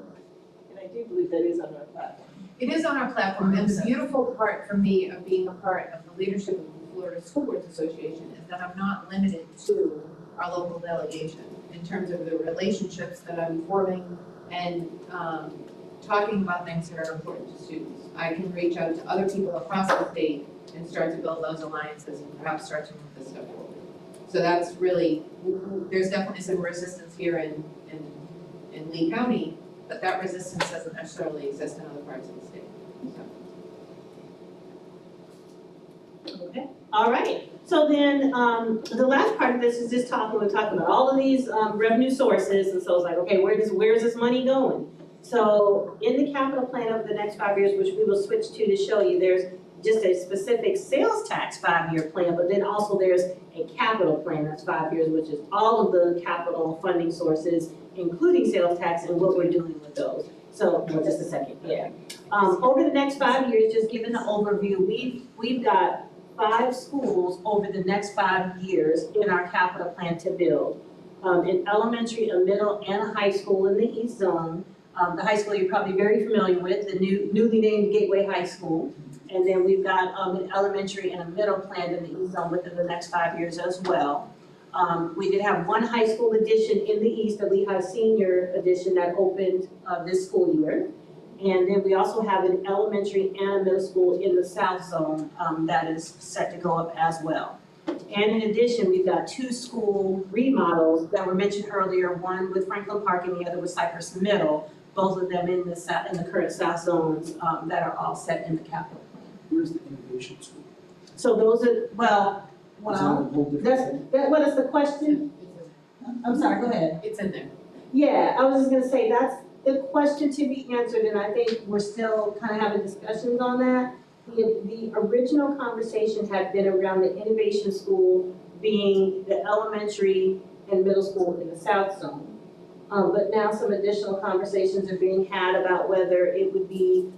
And I do believe that is on our platform. It is on our platform, and the beautiful part for me of being a part of the leadership of the Florida School Boards Association is that I'm not limited to our local delegation in terms of the relationships that I'm forming and talking about things that are important to students. I can reach out to other people across the state and start to build those alliances and perhaps start to move this stuff forward. So that's really, there's definitely some resistance here in Lee County, but that resistance doesn't necessarily exist in other parts of the state. So. Okay, all right. So then, the last part of this is just we're talking about all of these, revenue sources, and so it's like, okay, where's this money going? So in the capital plan over the next 5 years, which we will switch to show you, there's just a specific sales tax 5-year plan, but then also there's a capital plan that's 5 years, which is all of the capital funding sources, including sales tax and what we're doing with those. So, just a second, yeah. Over the next 5 years, just giving the overview, we've got 5 schools over the next 5 years in our capital plan to build. An elementary, a middle, and a high school in the East Zone. The high school you're probably very familiar with, the newly named Gateway High School. And then we've got an elementary and a middle planned in the East Zone within the next 5 years as well. We did have one high school addition in the East, the Lehigh Senior Addition that opened this school year. And then we also have an elementary and a middle school in the South Zone that is set to go up as well. And in addition, we've got 2 school remodels that were mentioned earlier, one with Franklin Park and the other with Cypress Middle, both of them in the current South Zones that are all set in the capital plan. Where's the innovation school? So those are, well, Is that a whole different thing? what is the question? I'm sorry, go ahead. It's in there. Yeah, I was just gonna say, that's the question to be answered, and I think we're still kind of having discussions on that. The original conversation had been around the innovation school being the elementary and middle school in the South Zone. But now some additional conversations are being had about whether it would be,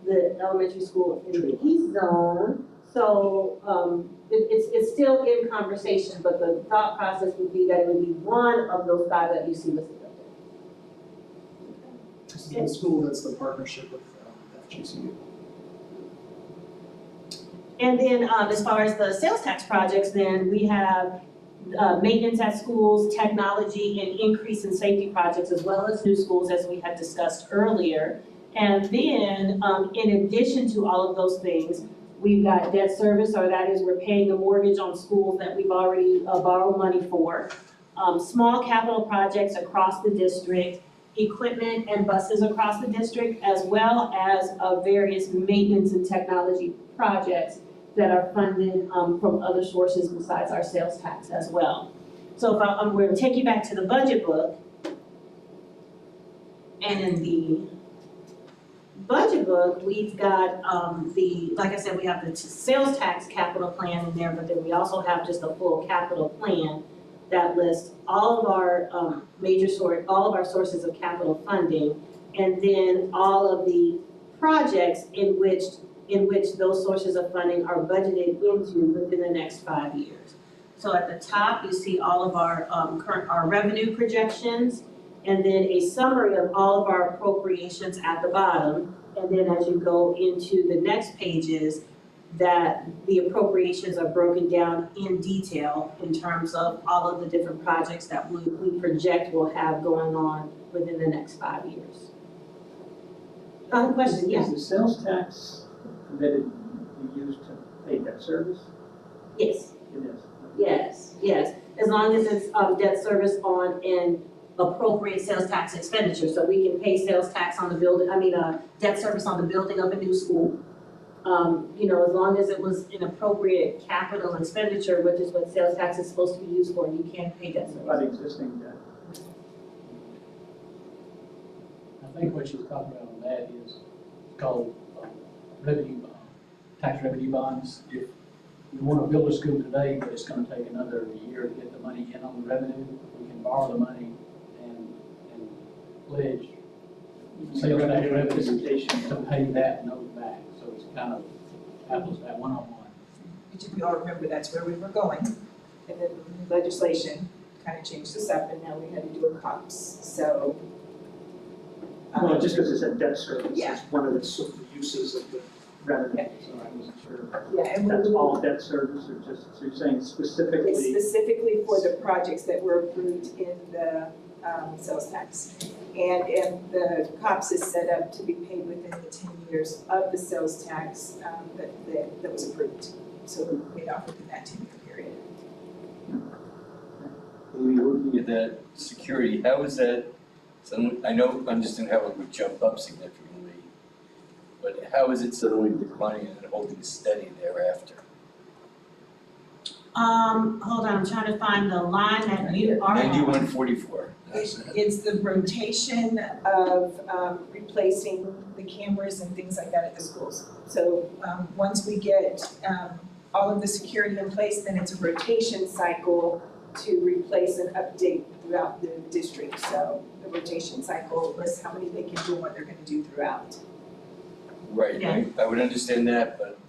the elementary school in the East Zone. So, it's still in conversation, but the thought process would be that it would be one of those 5 that you see listed up there. This is the school that's the partnership with FGCU. And then, as far as the sales tax projects, then we have maintenance at schools, technology, and increase in safety projects, as well as new schools, as we had discussed earlier. And then, in addition to all of those things, we've got debt service, or that is we're paying the mortgage on schools that we've already borrowed money for. Small capital projects across the district, equipment and buses across the district, as well as various maintenance and technology projects that are funded from other sources besides our sales tax as well. So if we're gonna take you back to the budget book, and in the budget book, we've got like I said, we have the sales tax capital plan in there, but then we also have just a full capital plan that lists all of our all of our sources of capital funding, and then all of the projects in which those sources of funding are budgeted into within the next 5 years. So at the top, you see all of our our revenue projections, and then a summary of all of our appropriations at the bottom. And then as you go into the next pages, that the appropriations are broken down in detail in terms of all of the different projects that we project will have going on within the next 5 years. Question, yes? Is the sales tax permitted to be used to pay debt service? Yes. It is. Yes, as long as it's debt service on an appropriate sales tax expenditure, so we can pay sales tax on the building, debt service on the building of a new school. As long as it was an appropriate capital expenditure, which is what sales tax is supposed to be used for, you can pay debt service. About existing debt. I think what she's talking about on that is called tax revenue bonds. If we want to build a school today, but it's going to take another year to get the money in on the revenue, we can borrow the money and pledge sales tax revenue representation. to pay that note back, so it's kind of apples to that one-on-one. Which if you all remember, that's where we were going. And then legislation kind of changed this up and now we had to do a COPS, so. Well, just because it's a debt service, Yeah. it's one of the sort of uses of the revenue, so I wasn't sure. Yeah, and That's we, all debt service or just, so you're saying specifically? it's specifically for the projects that were approved in the sales tax. And the COPS is set up to be paid within the 10 years of the sales tax that was approved. So we paid off within that 10-year period. Amy, looking at that security, how is that, I know I'm just gonna have it would jump up significantly, but how is it suddenly declining and holding steady thereafter? Hold on, I'm trying to find the line that you are on. 9144, that's it. It's the rotation of replacing the cameras and things like that at the schools. So once we get all of the security in place, then it's a rotation cycle to replace and update throughout the district. So the rotation cycle lists how many they can do and what they're gonna do throughout. Right, I would understand that, but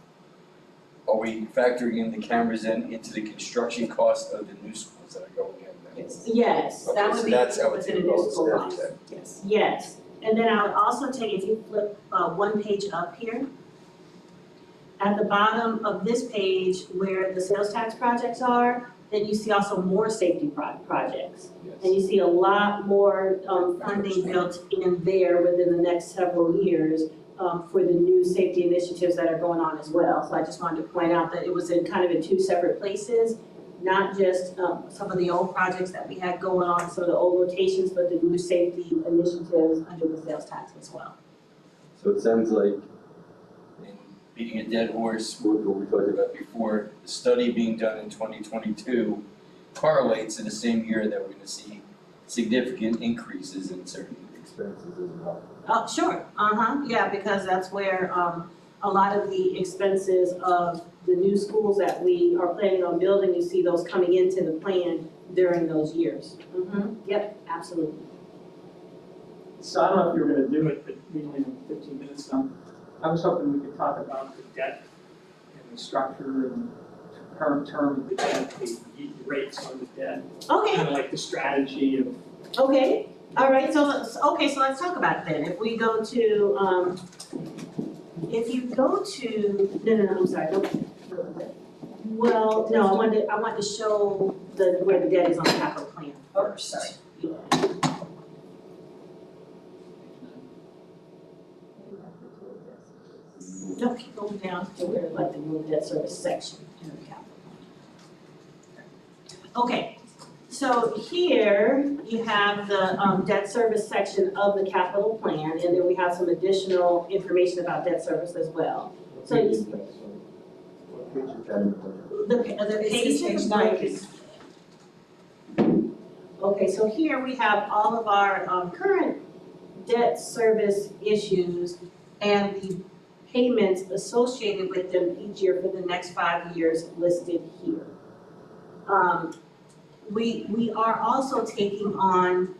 are we factoring in the cameras then into the construction cost of the new schools that are going in then? Yes, Yes, that Okay, would so be that's how it's within the gonna new go school instead cost. then. yes. Yes, and then I would also take, if you flip one page up here, at the bottom of this page where the sales tax projects are, then you see also more safety projects. And you see a lot more funding built in there within the next several years for the new safety initiatives that are going on as well. So I just wanted to point out that it was in kind of in two separate places, not just some of the old projects that we had going on, some of the old rotations, but the new safety initiatives under the sales tax as well. So it sounds like, in beating a dead horse, what we talked about before, the study being done in 2022 correlates in the same year that we're gonna see significant increases in certain expenses as well. Oh, sure, yeah, because that's where a lot of the expenses of the new schools that we are planning on building, you see those coming into the plan during those years. Yep, absolutely. So I don't know if you were gonna do it, but we only have 15 minutes now. I was hoping we could talk about the debt and the structure and current term of the debt, the rates on the debt, Okay, kind of like the strategy of. okay, all right, so let's talk about it then. If we go to, if you go to, no, I'm sorry, don't. Well, no, I wanted to show where the debt is on the capital plan first. Sorry. Yeah. No, keep going down to where like the new debt service section in the capital plan. Okay, so here you have the debt service section of the capital plan, and then we have some additional information about debt service as well. So What page is that? What page is that in the budget? the It's page page is 90. Okay, so here we have all of our current debt service issues and the payments associated with them each year for the next 5 years listed here. We are also taking on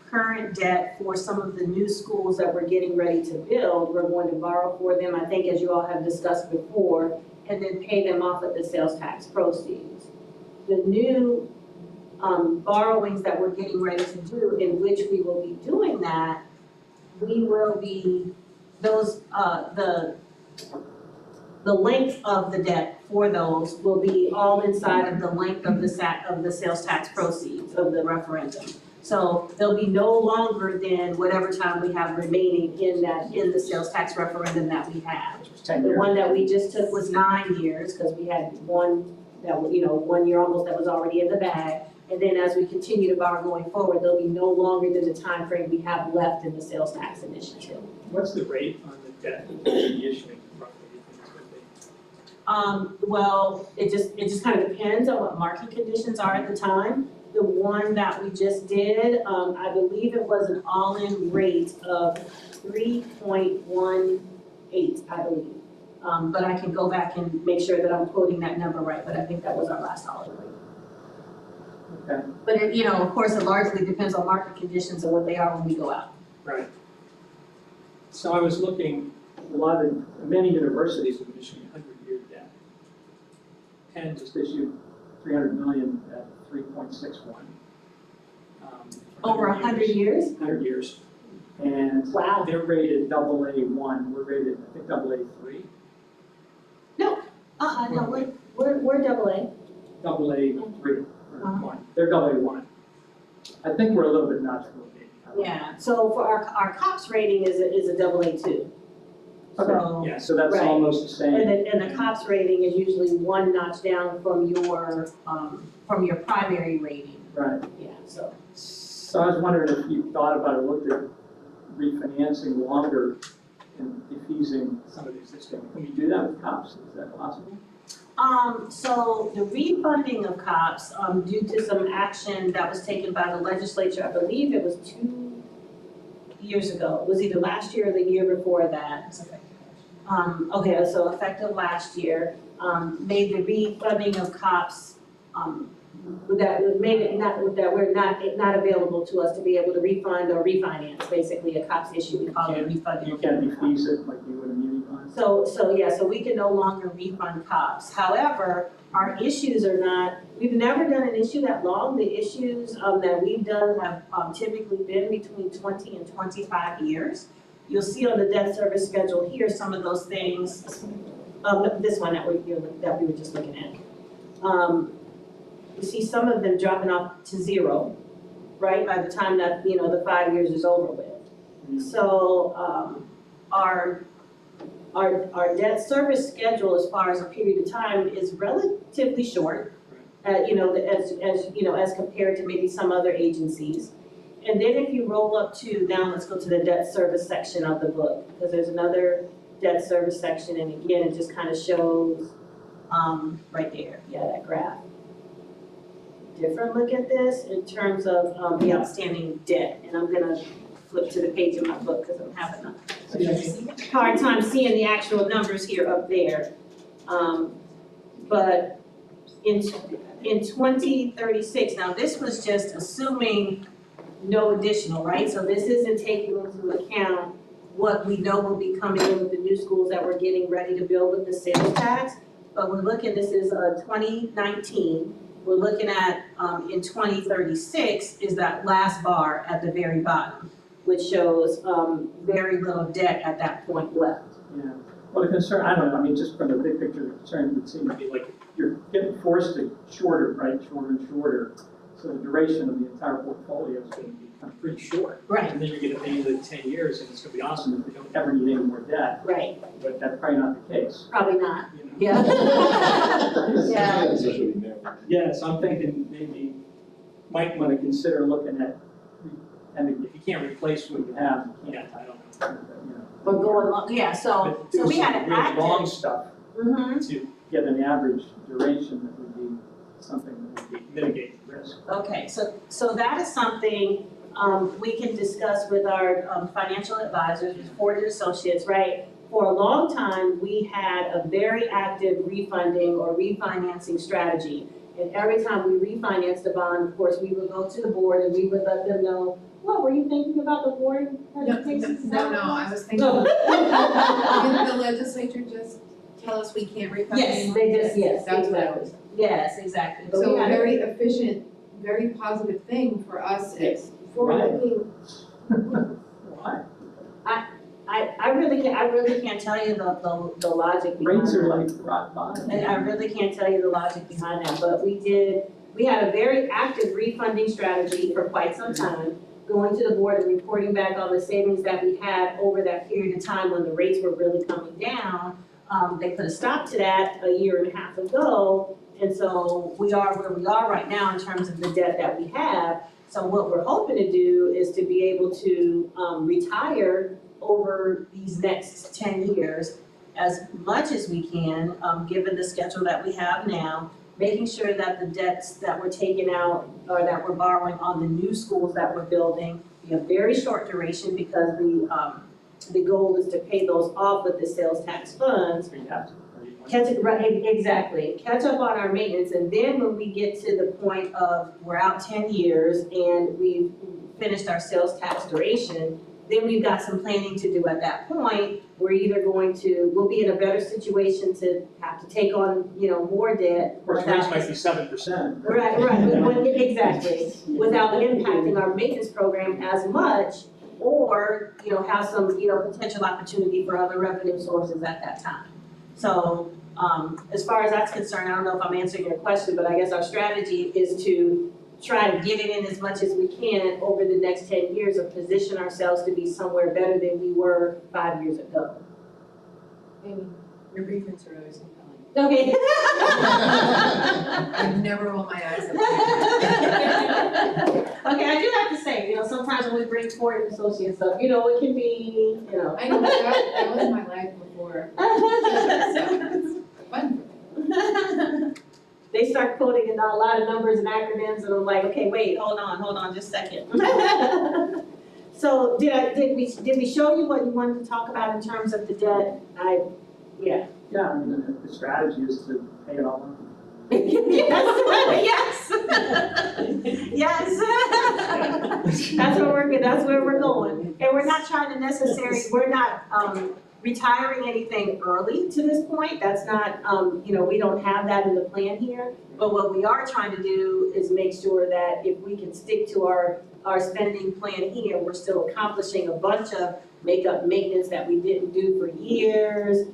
current debt for some of the new schools that we're getting ready to build. We're going to borrow for them, I think, as you all have discussed before, and then pay them off with the sales tax proceeds. The new borrowings that we're getting ready to do, in which we will be doing that, we will be, those, the length of the debt for those will be all inside of the length of the sales tax proceeds of the referendum. So they'll be no longer than whatever time we have remaining in the sales tax referendum that we have. 10 The years. one that we just took was 9 years, because we had one that was, 1 year almost that was already in the bag. And then as we continue to borrow going forward, they'll be no longer than the time frame we have left in the sales tax initiative. What's the rate on the debt that we'll be issuing roughly, you think it's gonna be? Well, it just kind of depends on what market conditions are at the time. The one that we just did, I believe it was an all-in rate of 3.18, I believe. But I can go back and make sure that I'm quoting that number right, but I think that was our last all-in rate. Okay, But it, of course, it largely depends on market conditions and what they are when we go out. right. So I was looking, many universities have issued 100-year debt. Penn just issued $300 million at 3.61. Over 100 years? 100 years. And Wow. they're rated AA1, we're rated, I think, AA3. No, we're double A. AA3, or 1. They're AA1. I think we're a little bit notch below. Yeah, so for our COPS rating is a double A too. So, Okay, yeah, so that's right. almost the same. and the COPS rating is usually one notch down from your primary rating. Right. Yeah, so. So I was wondering if you thought about or looked at refinancing longer and defeasing some of the existing. Can we do that with COPS? Is that possible? So the refunding of COPS, due to some action that was taken by the legislature, I believe it was 2 years ago. It was either last year or the year before that. Okay, so effective last year, made the refunding of COPS, that made it that we're not available to us to be able to refund or refinance, basically a COPS issue, we call it refunding. You can't defease it like you would a muni bond? So we can no longer refund COPS. However, our issues are not, we've never done an issue that long. The issues that we've done have typically been between 20 and 25 years. You'll see on the debt service schedule here some of those things, this one that we were just looking at. You see some of them dropping off to zero, right, by the time that, the 5 years is over with. So, our debt service schedule as far as a period of time is relatively short, as compared to maybe some other agencies. And then if you roll up to, now let's go to the debt service section of the book, because there's another debt service section, and again, it just kind of shows, right there, that graph. Different look at this in terms of the outstanding debt, and I'm gonna flip to the page of my book because I'm having a hard time seeing the actual numbers here up there. But in 2036, now this was just assuming no additional, right? So this isn't taking into account what we know will be coming in with the new schools that we're getting ready to build with the sales tax. But we're looking, this is 2019. We're looking at, in 2036 is that last bar at the very bottom, which shows very little debt at that point left. Yeah, well, the concern, I don't know, I mean, just from the big picture, the concern would seem to be like, you're getting forced to shorter, right, shorter and shorter. So the duration of the entire portfolio is gonna become pretty short. Right. And then you're gonna be into 10 years, and it's gonna be awesome if we don't ever need any more debt, Right, but that's probably not the case. probably not, You know? yeah. Yeah. Yeah, so I'm thinking maybe might wanna consider looking at, and if you can't replace what you have, you can't, I don't know, you know. We're going long, yeah, so But do we had some an really long active. stuff Mhm. to get an average duration that would be something that would mitigate the risk. Okay, so that is something we can discuss with our financial advisors, with Ford and Associates, right? For a long time, we had a very active refunding or refinancing strategy. And every time we refinanced the bond, of course, we would go to the board and we would let them know, what, were you thinking about the board presentations? No, I was thinking, No. didn't the legislature just tell us we can't refund Yes, anymore? they just, yes, That's what I exactly. was. Yes, exactly. But So we a had a- very efficient, very positive thing for us Yes. as forward-looking. Why? I really can't tell you the logic behind Rates it. are like rock bottom. And I really can't tell you the logic behind that, but we had a very active refunding strategy for quite some time, going to the board and reporting back on the savings that we had over that period of time when the rates were really coming down. They put a stop to that a year and a half ago, and so we are where we are right now in terms of the debt that we have. So what we're hoping to do is to be able to retire over these next 10 years as much as we can, given the schedule that we have now, making sure that the debts that we're taking out or that we're borrowing on the new schools that we're building be a very short duration because the goal is to pay those off with the sales tax funds. So you have to, or you want to. Catch it, right, exactly. Catch up on our maintenance, and then when we get to the point of we're out 10 years and we've finished our sales tax duration, then we've got some planning to do at that point. We're either we'll be in a better situation to have to take on, more debt. Of course, rates might be 7%. Right, exactly, without impacting our maintenance program as much, or, have some, potential opportunity for other revenue sources at that time. So, as far as that's concerned, I don't know if I'm answering your question, but I guess our strategy is to try to get it in as much as we can over the next 10 years and position ourselves to be somewhere better than we were 5 years ago. Amy, your briefings are always compelling. Okay. I never roll my eyes at that. Okay, I do have to say, sometimes when we bring Ford and Associates stuff, it can be, I know, that was my life before. So, fun. They start quoting a lot of numbers and acronyms, and I'm like, okay, wait, hold on, just a second. So did we show you what you wanted to talk about in terms of the debt? Yeah. Yeah, I mean, the strategy is to pay it all off. Yes. That's where we're going. And we're not trying to we're not retiring anything early to this point. That's not, we don't have that in the plan here. But what we are trying to do is make sure that if we can stick to our spending plan here, we're still accomplishing a bunch of maintenance that we didn't do for years.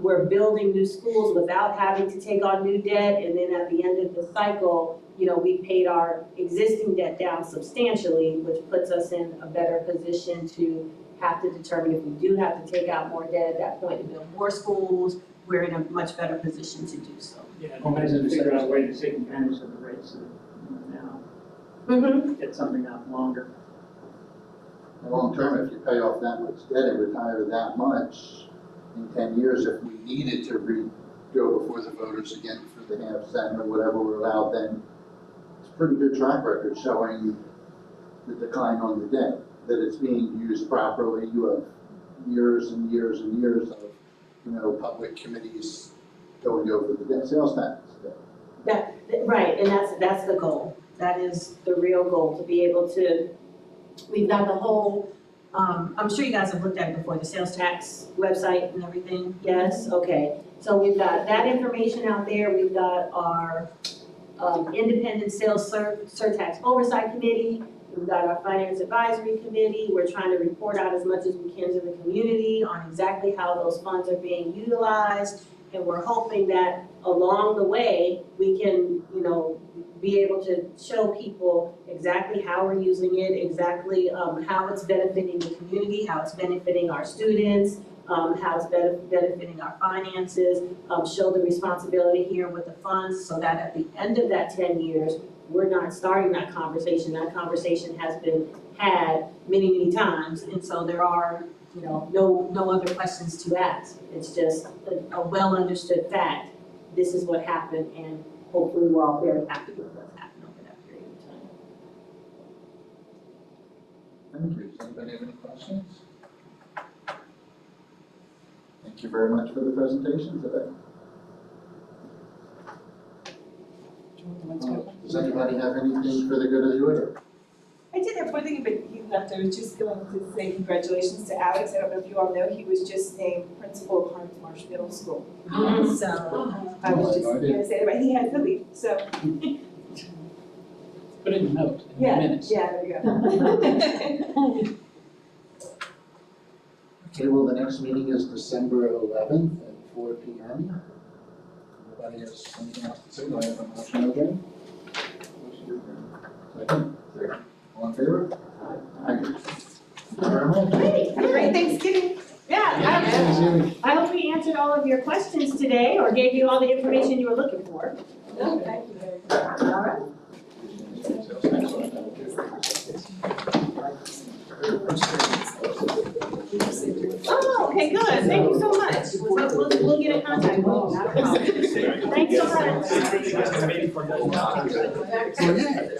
We're building new schools without having to take on new debt, and then at the end of the cycle, we paid our existing debt down substantially, which puts us in a better position to have to determine if we do have to take out more debt at that point to build more schools. We're in a much better position to do so. Yeah, and guys have to figure out a way to take advantage of the rates that now, get something out longer. Long term, if you pay off that much debt and retire that much, in 10 years, if we needed to go before the voters again for the half cent or whatever we're allowed, then it's a pretty good track record showing the decline on the debt, that it's being used properly. You have years and years and years of, public committees going over the debt sales tax. Right, and that's the goal. That is the real goal, to be able to, we've got the whole, I'm sure you guys have looked at it before, the sales tax website and everything, yes? Okay, so we've got that information out there, we've got our independent sales surtax oversight committee, we've got our finance advisory committee, we're trying to report out as much as we can to the community on exactly how those funds are being utilized, and we're hoping that along the way, we can, be able to show people exactly how we're using it, exactly how it's benefiting the community, how it's benefiting our students, how it's benefiting our finances, show the responsibility here with the funds, so that at the end of that 10 years, we're not starting that conversation. That conversation has been had many, many times, and so there are, no other questions to ask. It's just a well-understood fact. This is what happened, and hopefully we're all very happy with what's happened over that period of time. Thank you. Does anybody have any questions? Thank you very much for the presentation today. Does anybody have anything for the good of the order? I did have one thing, but he left. I was just going to say congratulations to Alex. I don't know if you all know, he was just named principal of Harms Marsh Middle School. So I was just going to say that, but he had to leave, so. Put in the note, in the minutes. Yeah, there you go. Okay, well, the next meeting is December 11th at 4 p.m. Anybody has something else to say? Do I have a motion again? Second? All in favor? Aye. Thank you very much. Great, have a great Thanksgiving. Yeah. I hope we answered all of your questions today, or gave you all the information you were looking for. No, thank you very much. All right. Oh, okay, good, thank you so much. We'll get in contact with you, not a problem. Thanks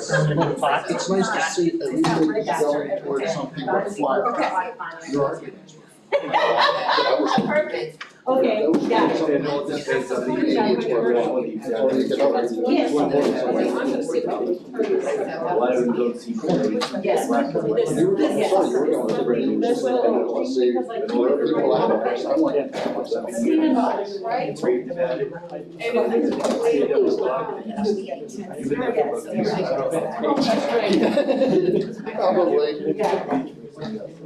so much. It's nice to see at least it's going towards something like fly. Okay. You're Perfect. Okay, got it. And all this based on the Yes. Yes. A lot of them don't see clearly. Yes. Black and white. You were, sorry, you were going to bring in just, let's say, whatever people have a question, I want to ask myself. Right? Raved about it. Probably.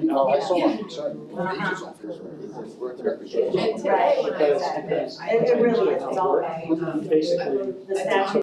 No, I saw it, sorry, pages on Facebook, we're directly. And today, when I said this, It really is all about, Basically, the statute